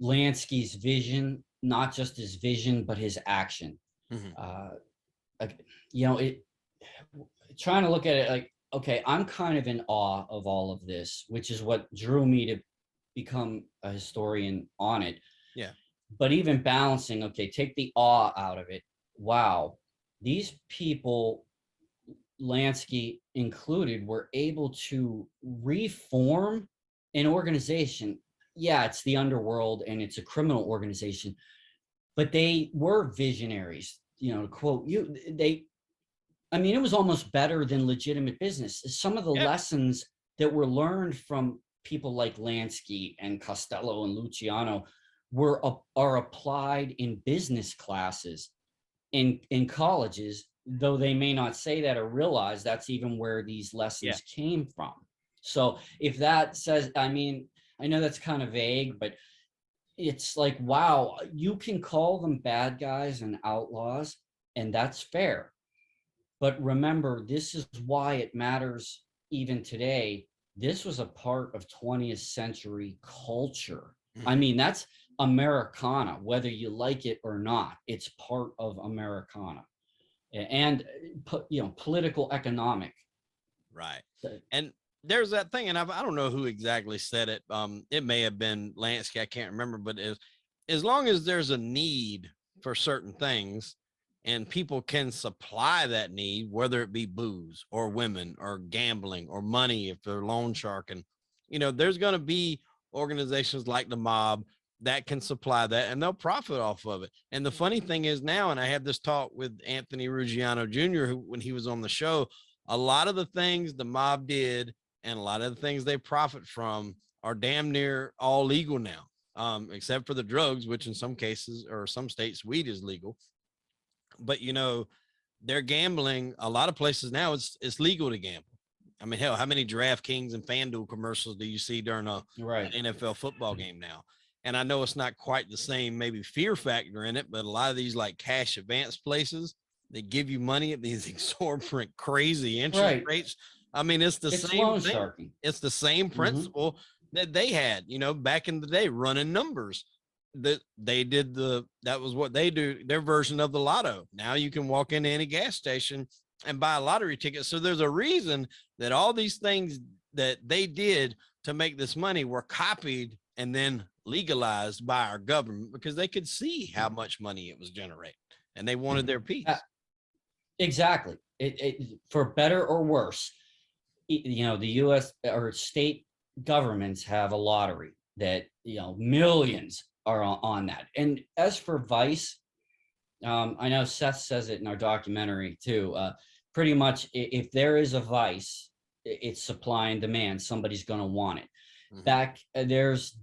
Lansky's vision, not just his vision, but his action. Mm-hmm. Trying to look at it like, okay, I'm kind of in awe of all of this, which is what drew me to become a historian on it. Yeah. But even balancing, okay, take the awe out of it. Wow. These people, Lansky included, were able to reform an organization. Yeah, it's the underworld and it's a criminal organization, but they were visionaries, to quote you. It was almost better than legitimate business. Some of the lessons that were learned from people like Lansky and Costello and Luciano are applied in business classes in colleges, though they may not say that or realize that's even where these lessons came from. So if that says, I know that's kind of vague, but it's like, wow, you can call them bad guys and outlaws, and that's fair. But remember, this is why it matters even today. This was a part of 20th century culture. Mm-hmm. That's Americana, whether you like it or not. It's part of Americana, and political economic. Right. And there's that thing, and I don't know who exactly said it. It may have been Lansky, I can't remember, but as long as there's a need for certain things, and people can supply that need, whether it be booze or women or gambling or money, if they're loan sharking, there's going to be organizations like the mob that can supply that, and they'll profit off of it. And the funny thing is now, and I had this talk with Anthony Ruggiano Jr., who, when he was on the show, a lot of the things the mob did and a lot of the things they profit from are damn near all legal now, except for the drugs, which in some cases or some states, weed is legal. But, they're gambling. A lot of places now it's legal to gamble. I mean, hell, how many DraftKings and FanDuel commercials do you see during an NFL football game now? And I know it's not quite the same, maybe fear factor in it, but a lot of these like cash advance places, they give you money at these exorbitant, crazy interest rates. I mean, it's same thing. Sharking. It's the same principle that they had, back in the day, running numbers. That they did that was what they do, their version of the lotto. Now you can walk into any gas station and buy a lottery ticket. So there's a reason that all these things that they did to make this money were copied and then legalized by our government, because they could see how much money it was generating and they wanted their piece. Exactly. For better or worse, the U.S. or state governments have a lottery that, millions are on that. And as for Vice, I know Seth says it in our documentary too. Pretty much, if there is a vice, it's supply and demand. Somebody's going to want it. There's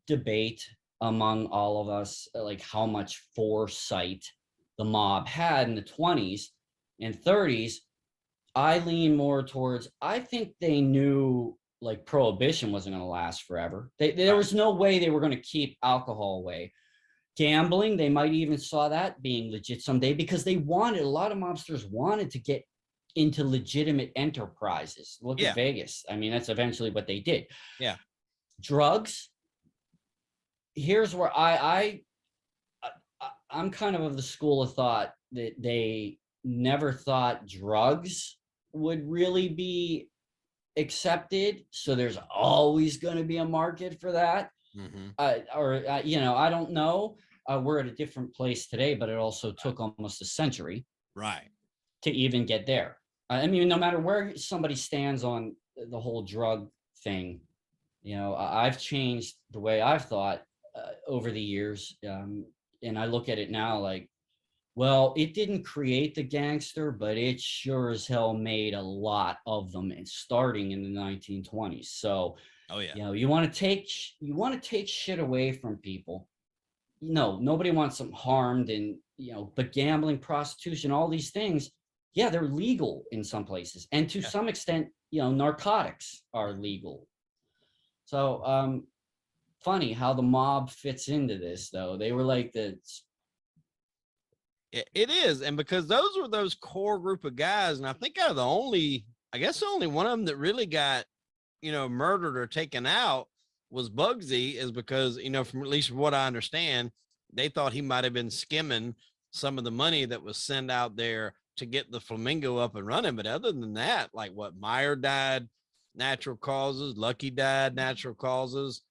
debate among all of us, like how much foresight the mob had in the 20s and 30s. I lean more towards, I think they knew like prohibition wasn't going to last forever. There was no way they were going to keep alcohol away. Gambling, they might even saw that being legit someday, because a lot of mobsters wanted to get into legitimate enterprises. Look at Vegas. I mean, that's eventually what they did. Yeah. Drugs. Here's where I'm kind of the school of thought that they never thought drugs would really be accepted, so there's always going to be a market for that. I don't know. We're at a different place today, but it also took almost a century to even get there. I mean, no matter where somebody stands on the whole drug thing, I've changed the way I've thought over the years, and I look at it now like, well, it didn't create the gangster, but it sure as hell made a lot of them, and starting in the 1920s. So, you want to take shit away from people. Nobody wants them harmed, and but gambling, prostitution, all these things, they're legal in some places, and to some extent, narcotics are legal. So, funny how the mob fits into this, though. They were like It is. And because those were those core group of guys, and I think out of the only one of them that really got, murdered or taken out was Bugsy, is because, from at least what I understand, they thought he might have been skimming some of the money that was sent out there to get the Flamingo up and running. But other than that, like what, Meyer died natural causes, Lucky died natural causes,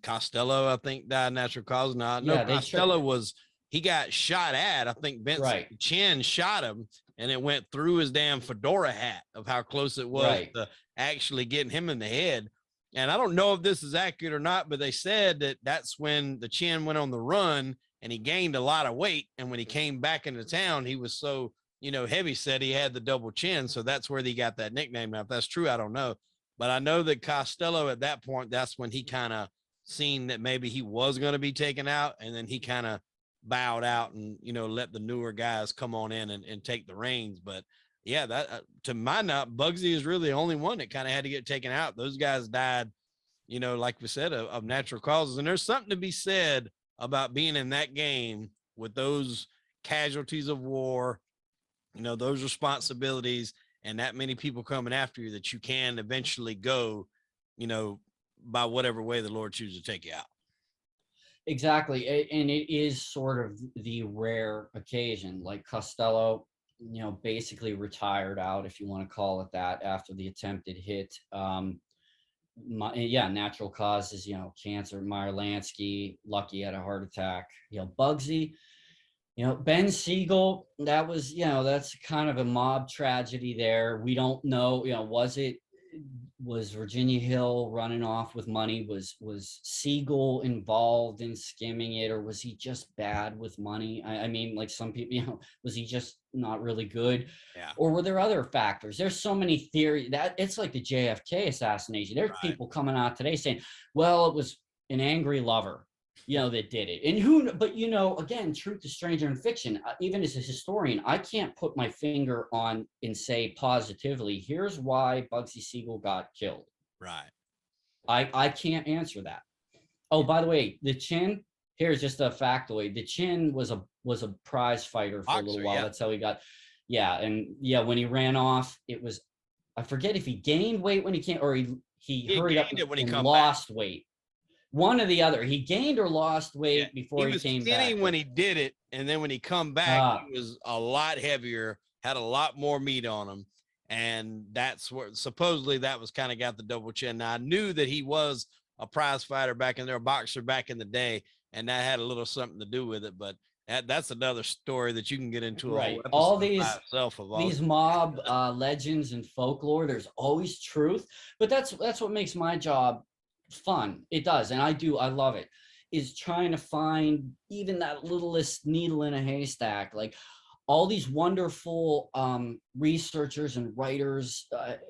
Costello, I think, died natural causes. Now, no, Costello he got shot at. I think Vincent Chin shot him, and it went through his damn fedora hat of how close it was to actually getting him in the head. And I don't know if this is accurate or not, but they said that that's when the Chin went on the run and he gained a lot of weight. And when he came back into town, he was so, heavy set, he had the double chin. So that's where he got that nickname. Now, if that's true, I don't know. But I know that Costello at that point, that's when he kind of seen that maybe he was going to be taken out. And then he kind of bowed out and, let the newer guys come on in and take the reins. But that to my knowledge, Bugsy is really the only one that kind of had to get taken out. Those guys died, like we said, of natural causes. And there's something to be said about being in that game with those casualties of war, those responsibilities, and that many people coming after you, that you can eventually go, by whatever way the Lord chooses to take you out. Exactly. And it is sort of the rare occasion, like Costello, basically retired out, if you want to call it that, after the attempted hit. Natural causes, cancer. Meyer, Lansky, Lucky had a heart attack. Bugsy, You know, Ben Siegel, that was, you know, that's kind of a mob tragedy there. We don't know, you know, was Virginia Hill running off with money? Was Siegel involved in skimming it, or was he just bad with money? I mean, like some people, you know, was he just not really good? Yeah. Or were there other factors? There's so many theories that it's like the JFK assassination. There's Right. people coming out today saying, well, it was an angry lover, you know, that did it. And who, but you know, again, truth is stranger in fiction. Even as a historian, I can't put my finger on and say positively, here's why Bugsy Siegel got killed. Right. I can't answer that. Oh, by the way, the Chin, here's just a factoid. The Chin was a prize fighter for a little while. Yeah. That's how he got, yeah. And yeah, when he ran off, it was, I forget if he gained weight when he came, or he hurried up it when he and come lost back. weight. One or the other. He gained or lost weight before he was came skinny back. when he did it, and then when he come back, he was a lot heavier, had a lot more meat on him, and that's where supposedly that was kind of got the double chin. Now I knew that he was a prize fighter back in there, a boxer back in the day, and that had a little something to do with it. But that's another story that you can get into. Right. A whole All by itself of these mob legends and folklore, there's always truth, but that's what makes my job fun. It does. And I love it, is trying to find even that littlest needle in a haystack. Like all these wonderful researchers and writers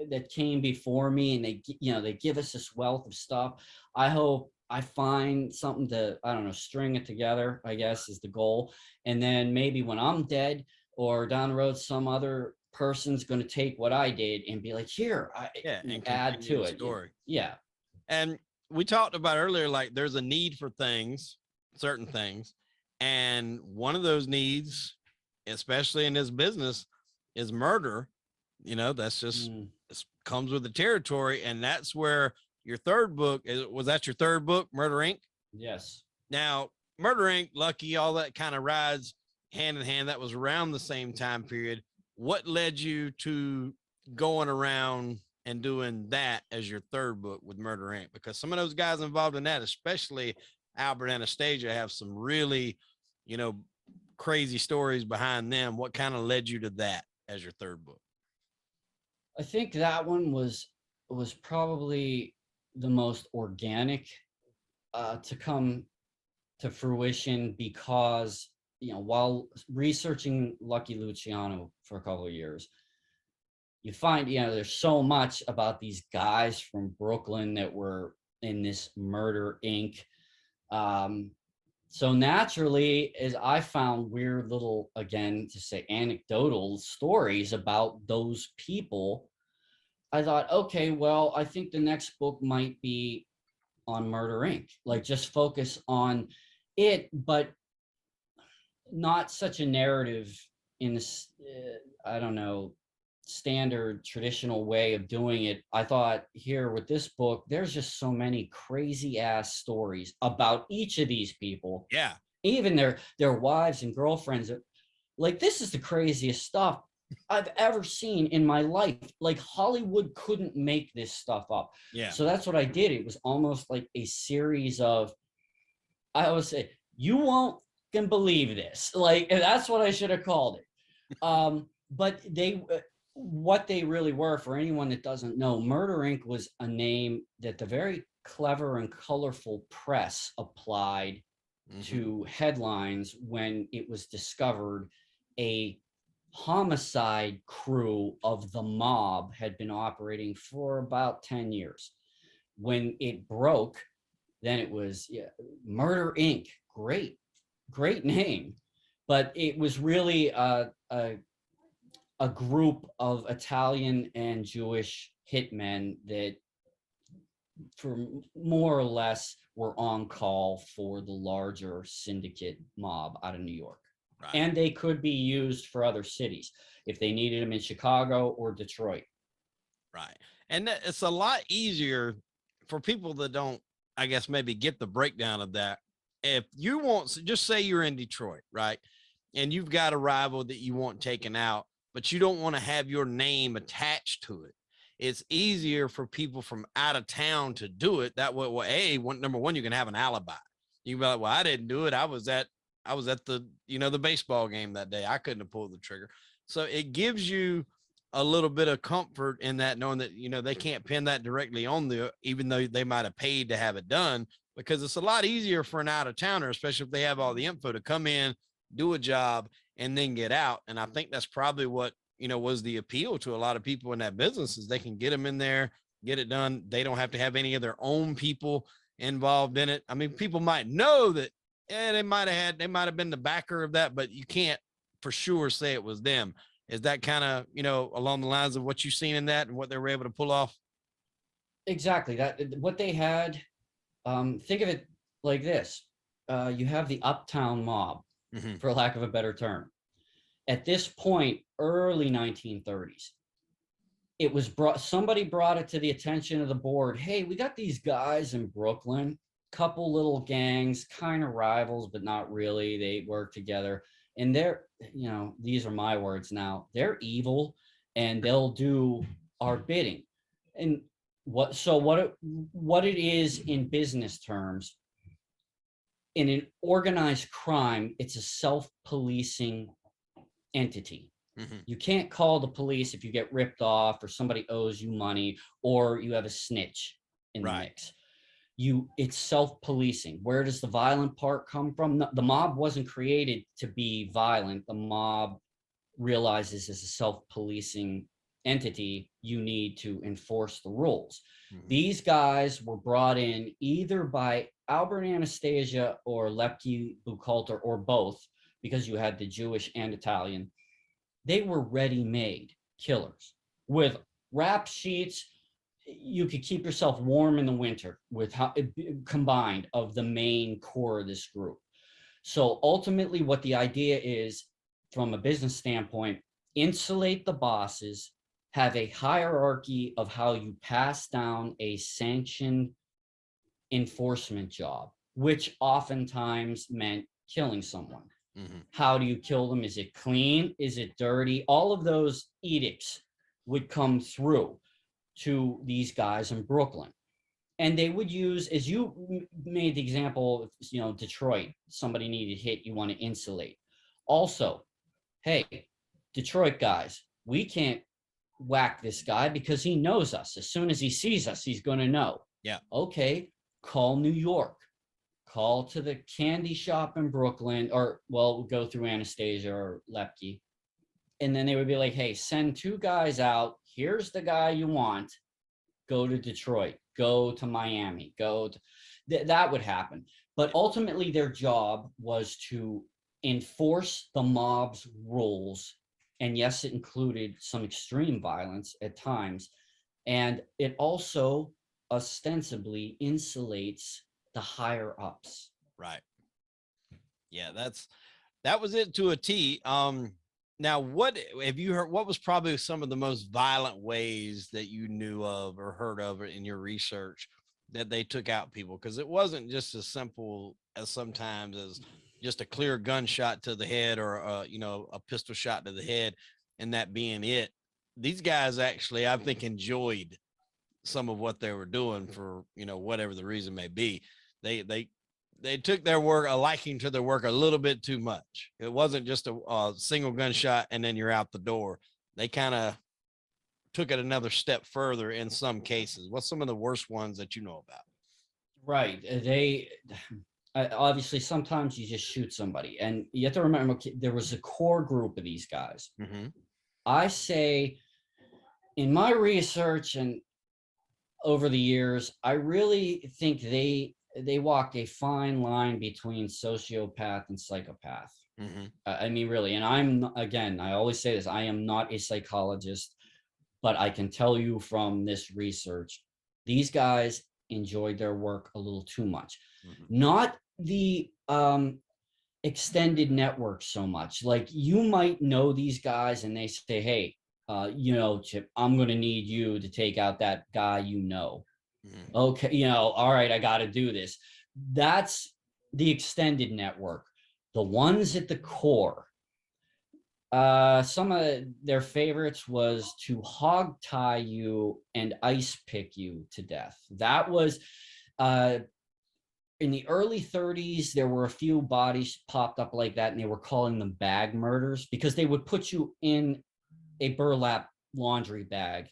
that came before me, and they give us this wealth of stuff. I hope I find something to, I don't know, string it together, I guess is the goal. And then maybe when I'm dead or down the road, some other person's going to take what I did and be like, here, and add to it. Story. Yeah. And we talked about earlier, like there's a need for things, certain things. And one of those needs, especially in this business, is murder. You know, that's just this comes with the territory. And that's where your third book was. That your third book, Murder Inc? Yes. Now, Murder Inc, Lucky, all that kind of rides hand in hand. That was around the same time period. What led you to going around and doing that as your third book with Murder Inc? Because some of those guys involved in that, especially Albert Anastasia, have some really, you know, crazy stories behind them. What kind of led you to that as your third book? I think that one was probably the most organic to come to fruition, because, you know, while researching Lucky Luciano for a couple of years, you find, you know, there's so much about these guys from Brooklyn that were in this Murder Inc. So naturally, as I found weird little, again, to say anecdotal stories about those people, I thought, okay, well, I think the next book might be on Murder Inc. Like just focus on it, but not such a narrative in this, I don't know, standard traditional way of doing it. I thought here with this book, there's just so many crazy ass stories about each of these people. Yeah. Even their wives and girlfriends. Like, this is the craziest stuff I've ever seen in my life. Like, Hollywood couldn't make this stuff up. Yeah. So that's what I did. It was almost like a series of, I always say, you won't can believe this. Like, and that's what I should have called it. But what they really were, for anyone that doesn't know, Murder Inc. was a name that the very clever and colorful press applied to headlines when it was discovered a homicide crew of the mob had been operating for about 10 years. When it broke, then it was Murder Inc. Great name, but it was really a group of Italian and Jewish hitmen that, for more or less, were on call for the larger syndicate mob out of New York. Right. And they could be used for other cities if they needed them in Chicago or Detroit. Right. And it's a lot easier for people that don't, I guess, maybe get the breakdown of that. If you want, just say you're in Detroit, right? And you've got a rival that you want taken out, but you don't want to have your name attached to it. It's easier for people from out of town to do it. That way, well, number one, you can have an alibi. You can be like, well, I didn't do it. I was at I was at the, the baseball game that day. I couldn't have pulled the trigger. So it gives you a little bit of comfort in that, knowing that, they can't pin that directly on even though they might have paid to have it done, because it's a lot easier for an out of towner, especially if they have all the info, to come in, do a job, and then get out. And I think that's probably what, was the appeal to a lot of people in that business, is they can get them in there, get it done. They don't have to have any of their own people involved in it. I mean, people might know that, they might have been the backer of that, but you can't for sure say it was them. Is that kind of, along the lines of what you've seen in that and what they were able to pull off? Exactly. That what they had, think of it like this. You have the uptown mob, for lack of a better term. At this point, early 1930s, somebody brought it to the attention of the board. Hey, we got these guys in Brooklyn, couple little gangs, kind of rivals, but not really. They work together. And they're, these are my words now, they're evil and they'll do our bidding. And what it is in business terms, in an organized crime, it's a self-policing entity. You can't call the police if you get ripped off or somebody owes you money or you have a snitch in the mix. It's self-policing. Where does the violent part come from? The mob wasn't created to be violent. The mob realizes as a self-policing entity, you need to enforce the rules. These guys were brought in either by Albert Anastasia or Lepke Buchalter, or both, because you had the Jewish and Italian. They were ready-made killers with rap sheets. You could keep yourself warm in the winter with how combined of the main core of this group. So ultimately what the idea is, from a business standpoint, insulate the bosses, have a hierarchy of how you pass down a sanctioned enforcement job, which oftentimes meant killing someone. How do you kill them? Is it clean? Is it dirty? All of those edicts would come through to these guys in Brooklyn. And they would use, as you made the example, Detroit, somebody needed hit, you want to insulate. Also, hey, Detroit guys, we can't whack this guy because he knows us. As soon as he sees us, he's going to know. Yeah. Okay, call New York. Call to the candy shop in Brooklyn, or, well, go through Anastasia or Lepke. And then they would be like, hey, send 2 guys out. Here's the guy you want. Go to Detroit. Go to Miami. That would happen. But ultimately, their job was to enforce the mob's rules. And yes, it included some extreme violence at times. And it also ostensibly insulates the higher ups. Right. Yeah, that was it to a T. Now, what have you heard? What was probably some of the most violent ways that you knew of or heard of in your research that they took out people? Because it wasn't just as simple as sometimes as just a clear gunshot to the head or a pistol shot to the head and that being it. These guys actually, I think, enjoyed some of what they were doing for whatever the reason may be. They took their work, a liking to their work, a little bit too much. It wasn't just a single gunshot and then you're out the door. They kind of took it another step further in some cases. What's some of the worst ones that you know about? Right. Obviously, sometimes you just shoot somebody, and you have to remember there was a core group of these guys. I say, in my research and over the years, I really think they walked a fine line between sociopath and psychopath. I mean, really. And I always say this, I am not a psychologist, but I can tell you from this research, these guys enjoyed their work a little too much. Not the extended network so much. Like, you might know these guys and they say, hey, Chip, I'm going to need you to take out that guy, okay, all right, I got to do this. That's the extended network. The ones at the core, some of their favorites was to hog tie you and ice pick you to death. That was in the early 30s, there were a few bodies popped up like that, and they were calling them bag murders because they would put you in a burlap laundry bag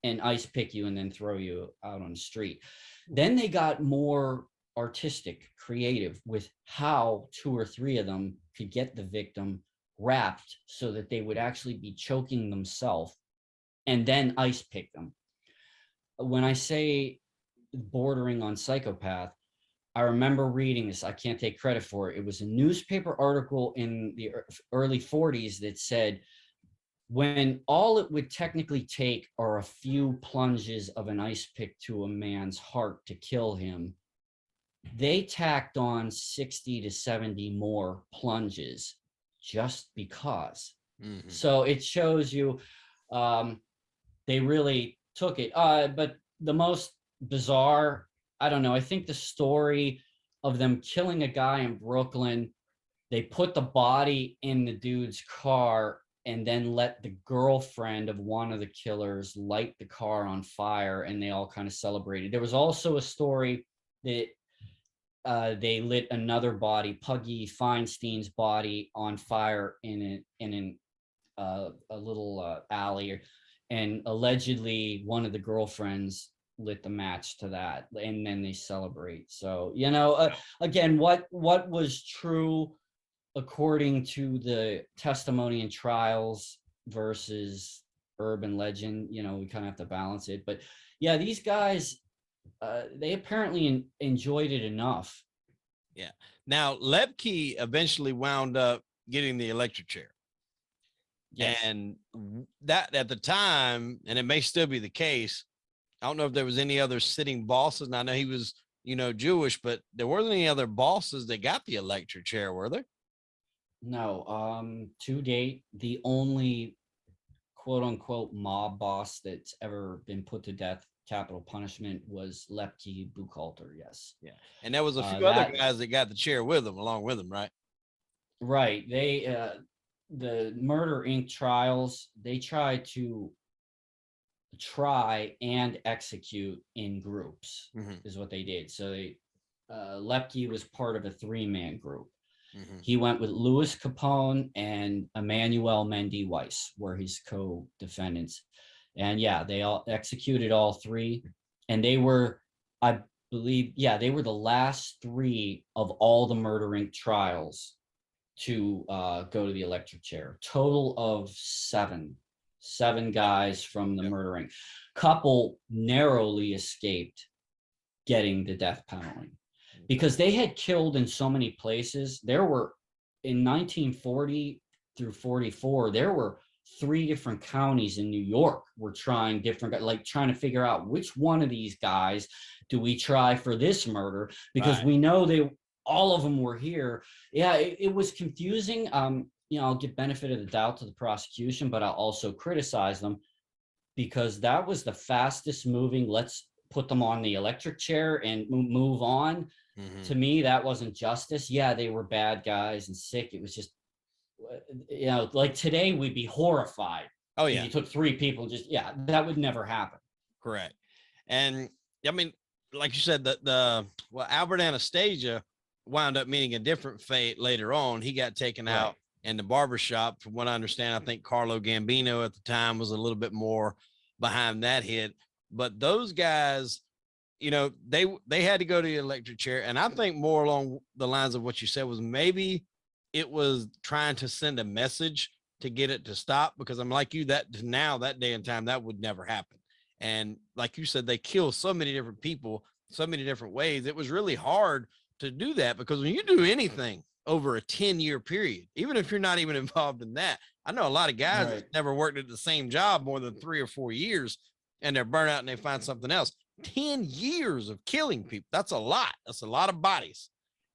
and ice pick you and then throw you out on the street. Then they got more artistic, creative with how 2 or 3 of them could get the victim wrapped so that they would actually be choking themselves and then ice pick them. When I say bordering on psychopath, I remember reading this. I can't take credit for it. It was a newspaper article in the early 40s that said when all it would technically take are a few plunges of an ice pick to a man's heart to kill him, they tacked on 60 to 70 more plunges just because. Mm-hmm. So it shows you they really took it. But the most bizarre, I don't know, I think the story of them killing a guy in Brooklyn, they put the body in the dude's car and then let the girlfriend of one of the killers light the car on fire, and they all kind of celebrated. There was also a story that they lit another body, Puggy Feinstein's body, on fire in a little alley, and allegedly one of the girlfriends lit the match to that, and then they celebrate. So, you know, again, what was true according to the testimony and trials versus urban legend, you know, we kind of have to balance it. But yeah, these guys, they apparently enjoyed it enough. Yeah. Now, Lepke eventually wound up getting the electric chair. Yes. And that at the time, and it may still be the case, I don't know if there was any other sitting bosses. And I know he was, you know, Jewish, but there wasn't any other bosses that got the electric chair, were there? No. To date, the only quote unquote mob boss that's ever been put to death, capital punishment, was Lepke Buchalter. Yes. Yeah. And there was a few other guys that got the chair with him, along with him, right? Right. They, the Murder Inc. trials, they tried to try and execute in groups, is what they did. So they, Lepke was part of a 3-man group. He went with Louis Capone and Emmanuel Mendy Weiss were his co-defendants. And yeah, they all executed all 3. And they were, I believe, yeah, they were the last 3 of all the Murder Inc. trials to go to the electric chair. Total of 7 guys from the Murder Inc. Couple narrowly escaped getting the death penalty because they had killed in so many places. There were, in 1940 through 44, there were 3 different counties in New York were trying different, like trying to figure out which one of these guys do we try for this murder, because we know all of them were here. Yeah, it was confusing. You know, I'll give benefit of the doubt to the prosecution, but I'll also criticize them because that was the fastest moving. Let's put them on the electric chair and move on. To me, that wasn't justice. Yeah, they were bad guys and sick. It was just, you know, like today we'd be horrified. Oh yeah, you took 3 people. Just that would never happen. Correct. And I mean, like you said, well, Albert Anastasia wound up meeting a different fate later on. He got taken out in the barbershop. From what I understand, I think Carlo Gambino at the time was a little bit more behind that hit. But those guys, you know, they had to go to the electric chair. And I think more along the lines of what you said was maybe it was trying to send a message to get it to stop, because I'm like you, that now that day and time, that would never happen. And like you said, they kill so many different people, so many different ways. It was really hard to do that, because when you do anything over a 10-year period, even if you're not even involved in that, I know a lot of guys that never worked at the same job more than 3 or 4 years, and they're burnt out and they find something else. 10 years of killing people. That's a lot. That's a lot of bodies.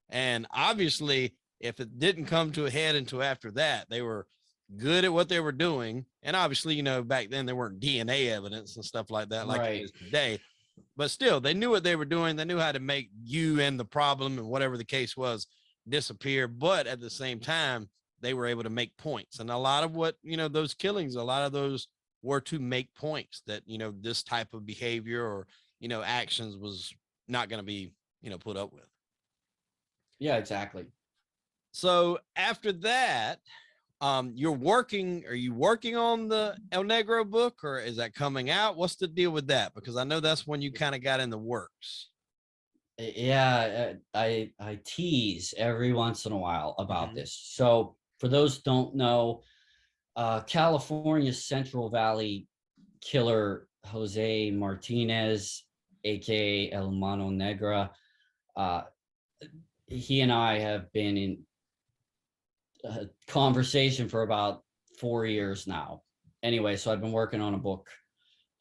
And obviously, if it didn't come to a head until after that, they were good at what they were doing. And obviously, you know, back then there weren't DNA evidence and stuff like that, like it is today. But still, they knew what they were doing. They knew how to make you and the problem and whatever the case was disappear. But at the same time, they were able to make points. And a lot of what, you know, those killings, a lot of those were to make points that, you know, this type of behavior or, you know, actions was not going to be put up with. Yeah, exactly. So after that, are you working on the El Negro book, or is that coming out? What's the deal with that? Because I know that's when you kind of got in the works. Yeah, I tease every once in a while about Mm-hmm. this. So for those don't know, California's Central Valley killer Jose Martinez, aka El Mano Negra, uh, he and I have been in a conversation for about 4 years now. Anyway, so I've been working on a book,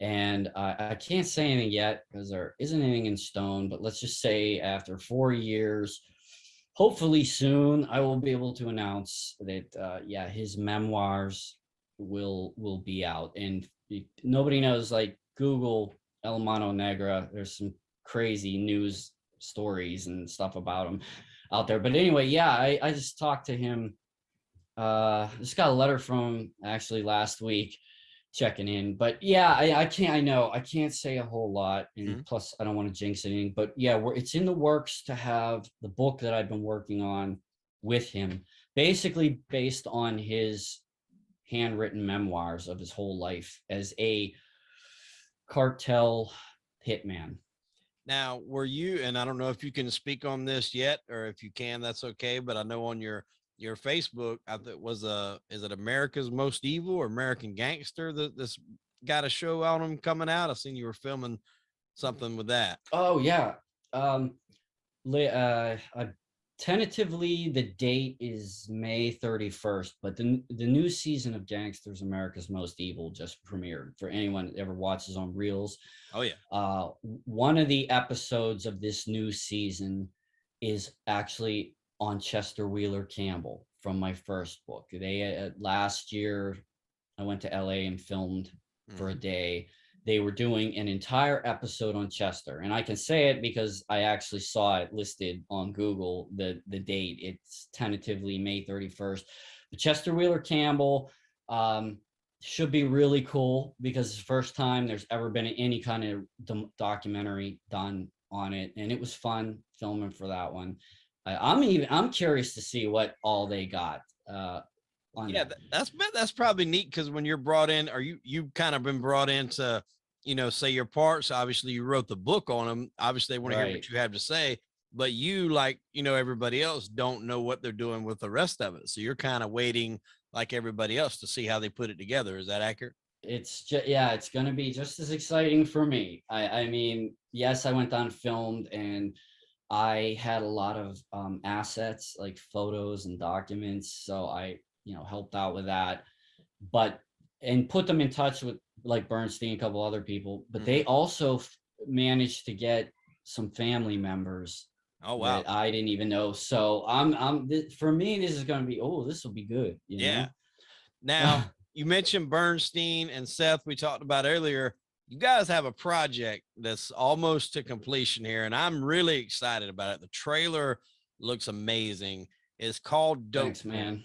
and I can't say anything yet because there isn't anything in stone. But let's just say after 4 years, hopefully soon, I will be able to announce that yeah, his memoirs will be out. And nobody knows, like, Google El Mano Negra. There's some crazy news stories and stuff about him out there. But anyway, yeah, I just talked to him. Just got a letter from him actually last week, checking in. But yeah, I can't say a whole lot, and Mm-hmm. plus I don't want to jinx anything. But yeah, it's in the works to have the book that I've been working on with him, basically based on his handwritten memoirs of his whole life as a cartel hitman. Now, were you, and I don't know if you can speak on this yet, or if you can, that's okay. But I know on your Facebook, I thought is it America's Most Evil or American Gangster that this got a show on him coming out? I seen you were filming something with that. Oh yeah. Um, I tentatively the date is May 31st, but the new season of Gangsters America's Most Evil just premiered for anyone that ever watches on Reels. Oh yeah. One of the episodes of this new season is actually on Chester Wheeler Campbell from my first book. They last year I went to LA and filmed for a day. They were doing an entire episode on Chester, and I can say it because I actually saw it listed on Google, the date. It's tentatively May 31st. But Chester Wheeler Campbell should be really cool because it's the first time there's ever been any kind of documentary done on it, and it was fun filming for that one. I'm curious to see what all they got on Yeah, that. that's probably neat because when you're brought in, or you kind of been brought in to, say your parts. Obviously, you wrote the book on them. Obviously, they want to hear Right. what you have to say, but you, like, everybody else, don't know what they're doing with the rest of it. So you're kind of waiting, like everybody else, to see how they put it together. Is that accurate? It's just, yeah, it's going to be just as exciting for me. I mean, yes, I went on filmed, and I had a lot of assets like photos and documents. So I, helped out with that, but, and put them in touch with like Bernstein, a couple other people, but they also managed to get some family members Oh wow. that I didn't even know. So for me, this is going to be, oh, this will be good. Yeah. Now, you mentioned Bernstein and Seth, we talked about earlier. You guys have a project that's almost to completion here, and I'm really excited about it. The trailer looks amazing. It's called Dope. Thanks, man.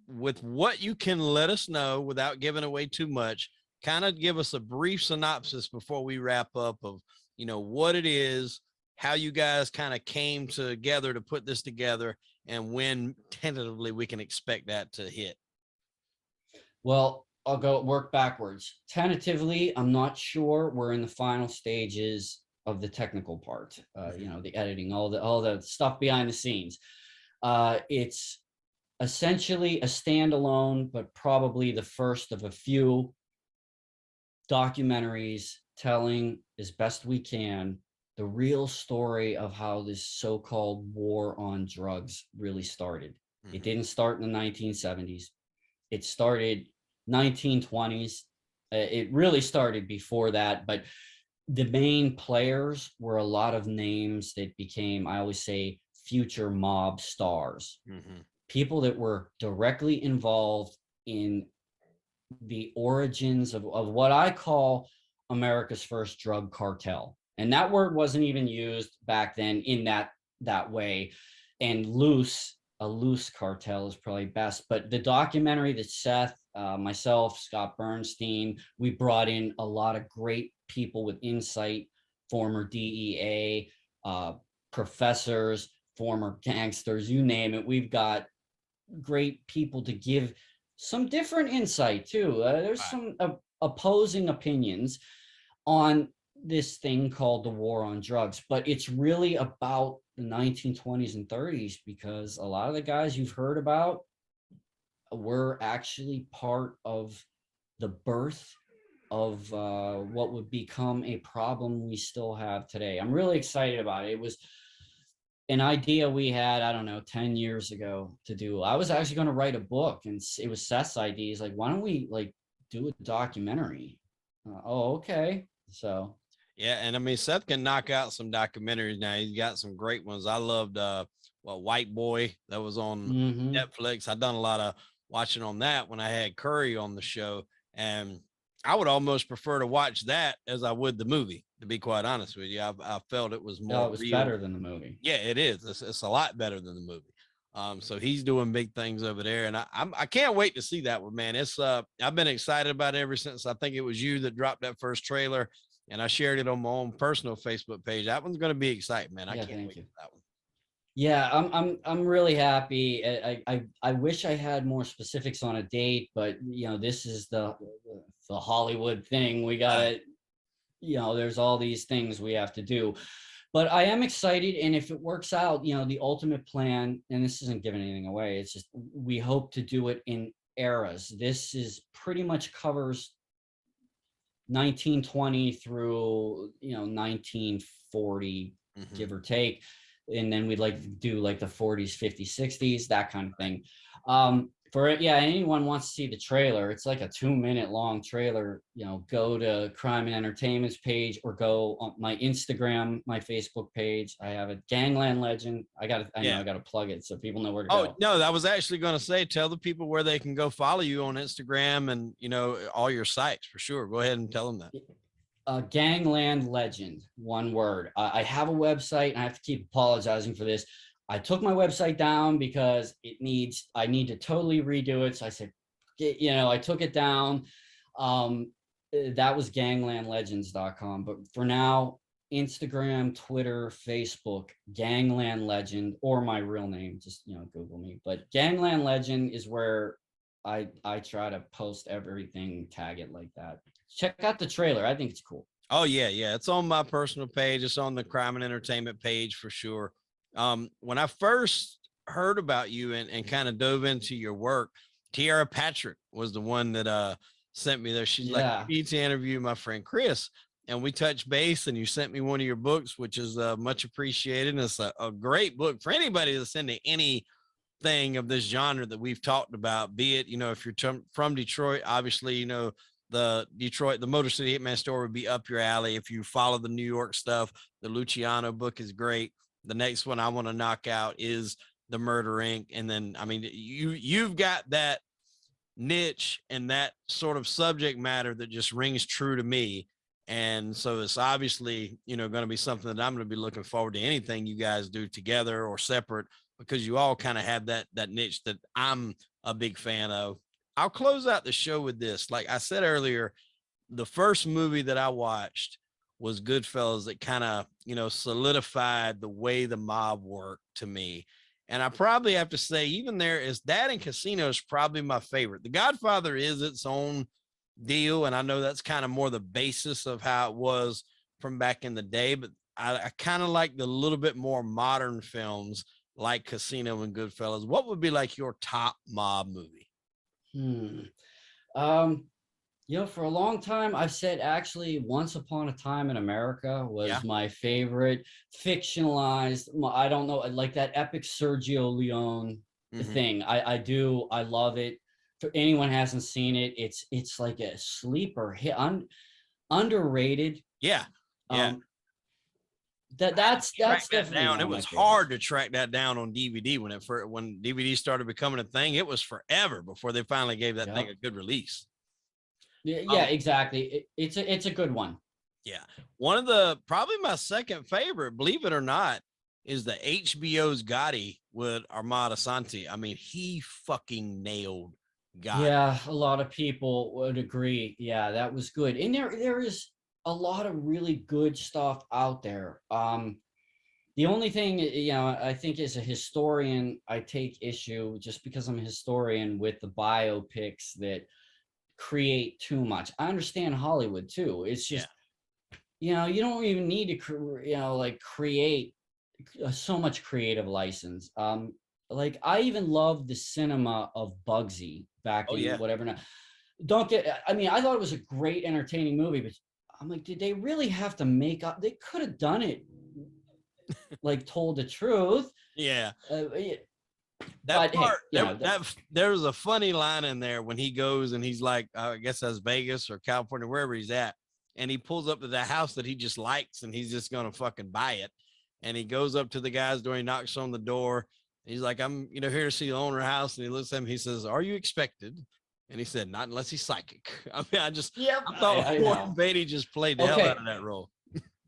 With what you can let us know without giving away too much, kind of give us a brief synopsis before we wrap up of, what it is, how you guys kind of came together to put this together, and when tentatively we can expect that to hit. Well, I'll go work backwards. Tentatively, I'm not sure. We're in the final stages of the technical part, the editing, all the stuff behind the scenes. It's essentially a standalone, but probably the first of a few documentaries telling as best we can the real story of how this so-called war on drugs really started. It didn't start in the 1970s. It started 1920s. It really started before that, but the main players were a lot of names that became, I always say, future mob stars. People that were directly involved in the origins of what I call America's first drug cartel. And that word wasn't even used back then in that way. And a loose cartel is probably best. But the documentary that Seth, myself, Scott Bernstein, we brought in a lot of great people with insight, former DEA, professors, former gangsters, you name it. We've got great people to give some different insight too. There's some opposing opinions on this thing called the war on drugs, but it's really about the 1920s and 30s, because a lot of the guys you've heard about were actually part of the birth of what would become a problem we still have today. I'm really excited about it. It was an idea we had, I don't know, 10 years ago to do. I was actually going to write a book, and it was Seth's idea. He's like, why don't we like do a documentary? Oh, okay. So yeah, and I mean, Seth can knock out some documentaries now. He's got some great ones. I loved White Boy, that was on Netflix. I've done a lot of watching on that when I had Curry on the show, and I would almost prefer to watch that as I would the movie, to be quite honest with you. I felt it was more it was better than the movie. Yeah, it is. It's a lot better than the movie. So he's doing big things over there, and I can't wait to see that one, man. It's I've been excited about it ever since I think it was you that dropped that first trailer, and I shared it on my own personal Facebook page. That one's going to be exciting, man. I can't wait for that one. Yeah, I'm really happy. I wish I had more specifics on a date, but you know, this is the Hollywood thing. We gotta, you know, there's all these things we have to do. But I am excited, and if it works out, you know, the ultimate plan, and this isn't giving anything away, it's just we hope to do it in eras. This is pretty much covers 1920 through, you know, 1940, give or take. And then we'd like to do like the 40s, 50s, 60s, that kind of thing. For it, yeah, anyone wants to see the trailer, it's like a 2-minute long trailer. You know, go to Crime and Entertainment's page, or go on my Instagram, my Facebook page. I have a Gangland Legend. I know I gotta plug it so people know where to go. Oh no, I was actually going to say, tell the people where they can go follow you on Instagram and, you know, all your sites for sure. Go ahead and tell them that. Gangland Legend, one word. I have a website, and I have to keep apologizing for this. I took my website down because I need to totally redo it. So I said, you know, I took it down. That was ganglandlegends.com. But for now, Instagram, Twitter, Facebook, Gangland Legend, or my real name, just, you know, Google me. But Gangland Legend is where I try to post everything, tag it like that. Check out the trailer. I think it's cool. Oh yeah. It's on my personal page. It's on the Crime and Entertainment page for sure. When I first heard about you and kind of dove into your work, Tiara Patrick was the one that sent me there. She's like, you need to interview my friend Chris. And we touched base, and you sent me one of your books, which is much appreciated. And it's a great book for anybody that's into anything of this genre that we've talked about, be it, you know, if you're from Detroit, obviously, you know, the Motor City Hitman story would be up your alley. If you follow the New York stuff, the Luciano book is great. The next one I want to knock out is the Murder Inc. And then, I mean, you've got that niche and that sort of subject matter that just rings true to me. And so it's obviously, you know, going to be something that I'm going to be looking forward to anything you guys do together or separate, because you all kind of have that niche that I'm a big fan of. I'll close out the show with this. Like I said earlier, the first movie that I watched was Goodfellas, that kind of, you know, solidified the way the mob worked to me. And I probably have to say, even there is that, and Casino is probably my favorite. The Godfather is its own deal, and I know that's kind of more the basis of how it was from back in the day, but I kind of like the little bit more modern films like Casino and Goodfellas. What would be like your top mob movie? You know, for a long time, I've said actually Once Upon a Time in America was my favorite fictionalized. I don't know, like that epic Sergio Leone thing. I love it. For anyone who hasn't seen it, it's like a sleeper hit, underrated. That's definitely down. It was hard to track that down on DVD when DVD started becoming a thing. It was forever before they finally gave that thing a good release. Yeah, exactly. It's a good one. Yeah, one of the probably my second favorite, believe it or not, is the HBO's Gotti with Armando Santi. I mean, he fucking nailed Gotti. Yeah, a lot of people would agree. Yeah, that was good. And there is a lot of really good stuff out there. The only thing, I think as a historian, I take issue just because I'm a historian with the biopics that create too much. I understand Hollywood too. It's just, you don't even need to, like create so much creative license. Like I even love the cinema of Bugsy back in whatever. Now, I mean, I thought it was a great, entertaining movie, but I'm like, did they really have to make up? They could have done it, like told the truth. Yeah. That part, there was a funny line in there when he goes and he's like, I guess that's Vegas or California, wherever he's at. And he pulls up to the house that he just likes and he's just going to fucking buy it. And he goes up to the guy's door. He knocks on the door. He's like, I'm, here to see the owner of the house. And he looks at him. He says, are you expected? And he said, not unless he's psychic. I mean, I thought Warren Beatty just played the hell out of that role.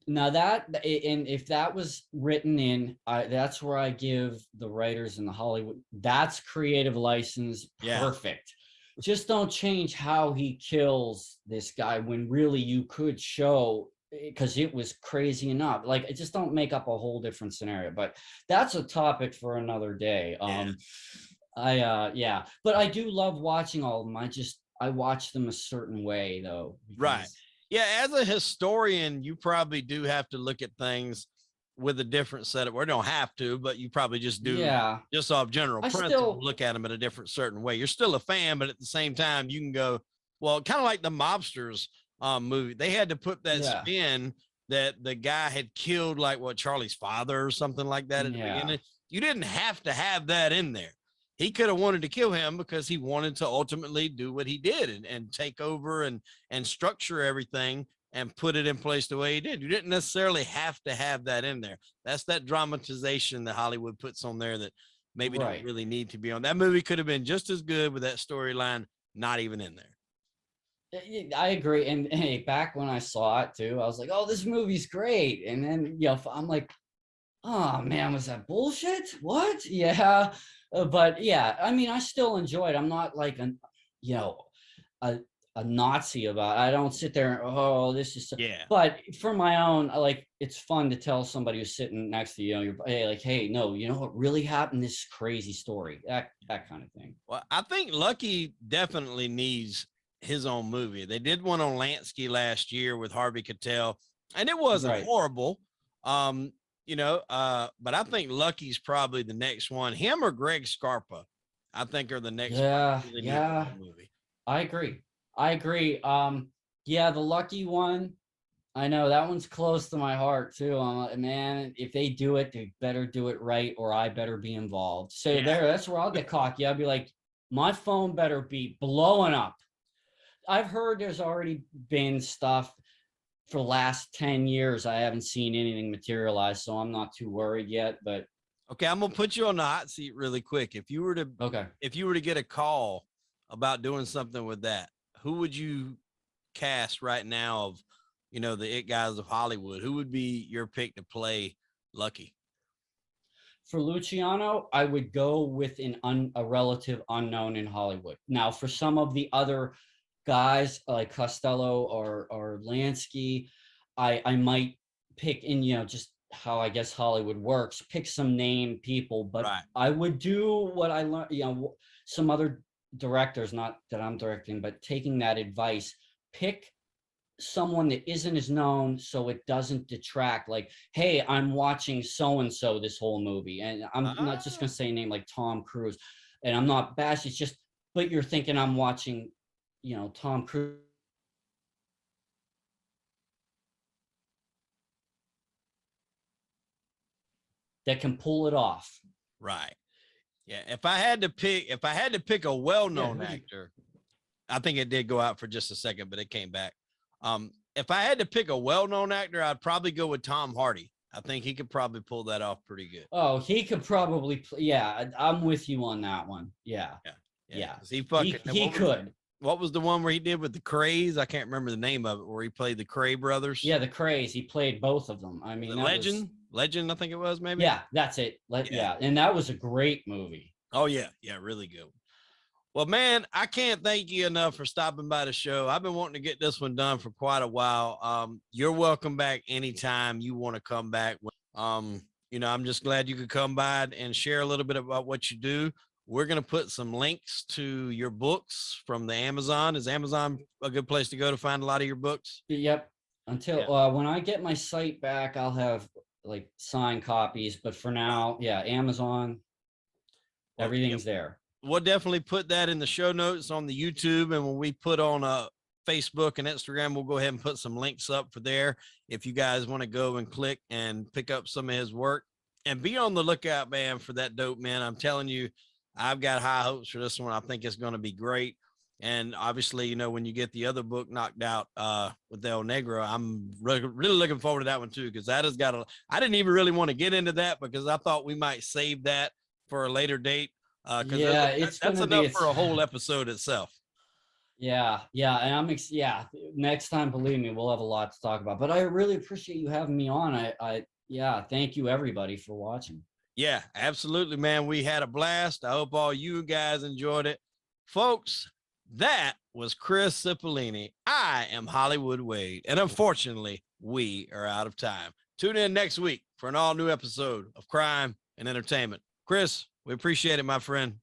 Now and if that was written in, that's where I give the writers in the Hollywood, that's creative license. Perfect. Just don't change how he kills this guy when really you could show, because it was crazy enough. Like, just don't make up a whole different scenario. But that's a topic for another day. But I do love watching all of them. I watch them a certain way though. Right. Yeah, as a historian, you probably do have to look at things with a different setup. Or don't have to, but you probably just do. Yeah. Just off general principle, look at them in a different certain way. You're still a fan, but at the same time, you can go, well, kind of like the Mobsters movie. They had to put that spin that the guy had killed, like Charlie's father or something like that at the beginning. You didn't have to have that in there. He could have wanted to kill him because he wanted to ultimately do what he did and take over and structure everything and put it in place the way he did. You didn't necessarily have to have that in there. That's that dramatization that Hollywood puts on there that maybe don't really need to be on. That movie could have been just as good with that storyline not even in there. I agree. And hey, back when I saw it too, I was like, oh, this movie's great. And then, I'm like, oh man, was that bullshit? What? Yeah. But yeah, I mean, I still enjoy it. I'm not like a Nazi about it. I don't sit there and, oh, this is but for my own, it's fun to tell somebody who's sitting next to you, hey, no, you know what really happened? This crazy story, that kind of thing. Well, I think Lucky definitely needs his own movie. They did one on Lansky last year with Harvey Keitel, and it wasn't horrible. But I think Lucky's probably the next one. Him or Greg Scarpa, I think, are the next movie. I agree. The Lucky one, I know that one's close to my heart too. Man, if they do it, they better do it right, or I better be involved. So that's where I'll get cocky. I'll be like, my phone better be blowing up. I've heard there's already been stuff for the last 10 years. I haven't seen anything materialize, so I'm not too worried yet. But okay, I'm gonna put you on the hot seat really quick. If you were to get a call about doing something with that, who would you cast right now of the it guys of Hollywood? Who would be your pick to play Lucky? For Luciano, I would go with a relative unknown in Hollywood. Now, for some of the other guys like Costello or Lansky, I might pick in, just how I guess Hollywood works, pick some named people, but I would do what I learned, some other directors, not that I'm directing, but taking that advice, pick someone that isn't as known so it doesn't detract. Like, hey, I'm watching so-and-so this whole movie, and I'm not just going to say a name like Tom Cruise, and I'm not bashing, it's just, but you're thinking I'm watching Tom Cruise. That can pull it off. Right. Yeah. If I had to pick a well-known actor, I think it did go out for just a second, but it came back. If I had to pick a well-known actor, I'd probably go with Tom Hardy. I think he could probably pull that off pretty good. Oh, he could probably. I'm with you on that one. Yeah. He could. What was the one where he did with the Krays? I can't remember the name of it, where he played the Kray brothers. Yeah, the Krays. He played both of them. I mean, Legend, I think it was, maybe. Yeah, that's it. And that was a great movie. Oh yeah, really good. Well, man, I can't thank you enough for stopping by the show. I've been wanting to get this one done for quite a while. You're welcome back anytime you want to come back. you know, I'm just glad you could come by and share a little bit about what you do. We're going to put some links to your books from the Amazon. Is Amazon a good place to go to find a lot of your books? Yep. Until Yeah. when I get my site back, I'll have like signed copies. But for now, yeah, Amazon, Well, everything's there. we'll definitely put that in the show notes on the YouTube. And when we put on Facebook and Instagram, we'll go ahead and put some links up for there. If you guys want to go and click and pick up some of his work, and be on the lookout, man, for that dope, man. I'm telling you, I've got high hopes for this one. I think it's going to be great. And obviously, you know, when you get the other book knocked out with El Negra, I'm really looking forward to that one too, because that has got I didn't even really want to get into that because I thought we might save that for a later date. Because Yeah, that's enough for a whole episode itself. Yeah, yeah, and yeah. Next time, believe me, we'll have a lot to talk about. But I really appreciate you having me on. Yeah, thank you everybody for watching. Yeah, absolutely, man. We had a blast. I hope all you guys enjoyed it, folks. That was Chris Cipollini. I am Hollywood Wade, and unfortunately, we are out of time. Tune in next week for an all new episode of Crime and Entertainment. Chris, we appreciate it, my friend.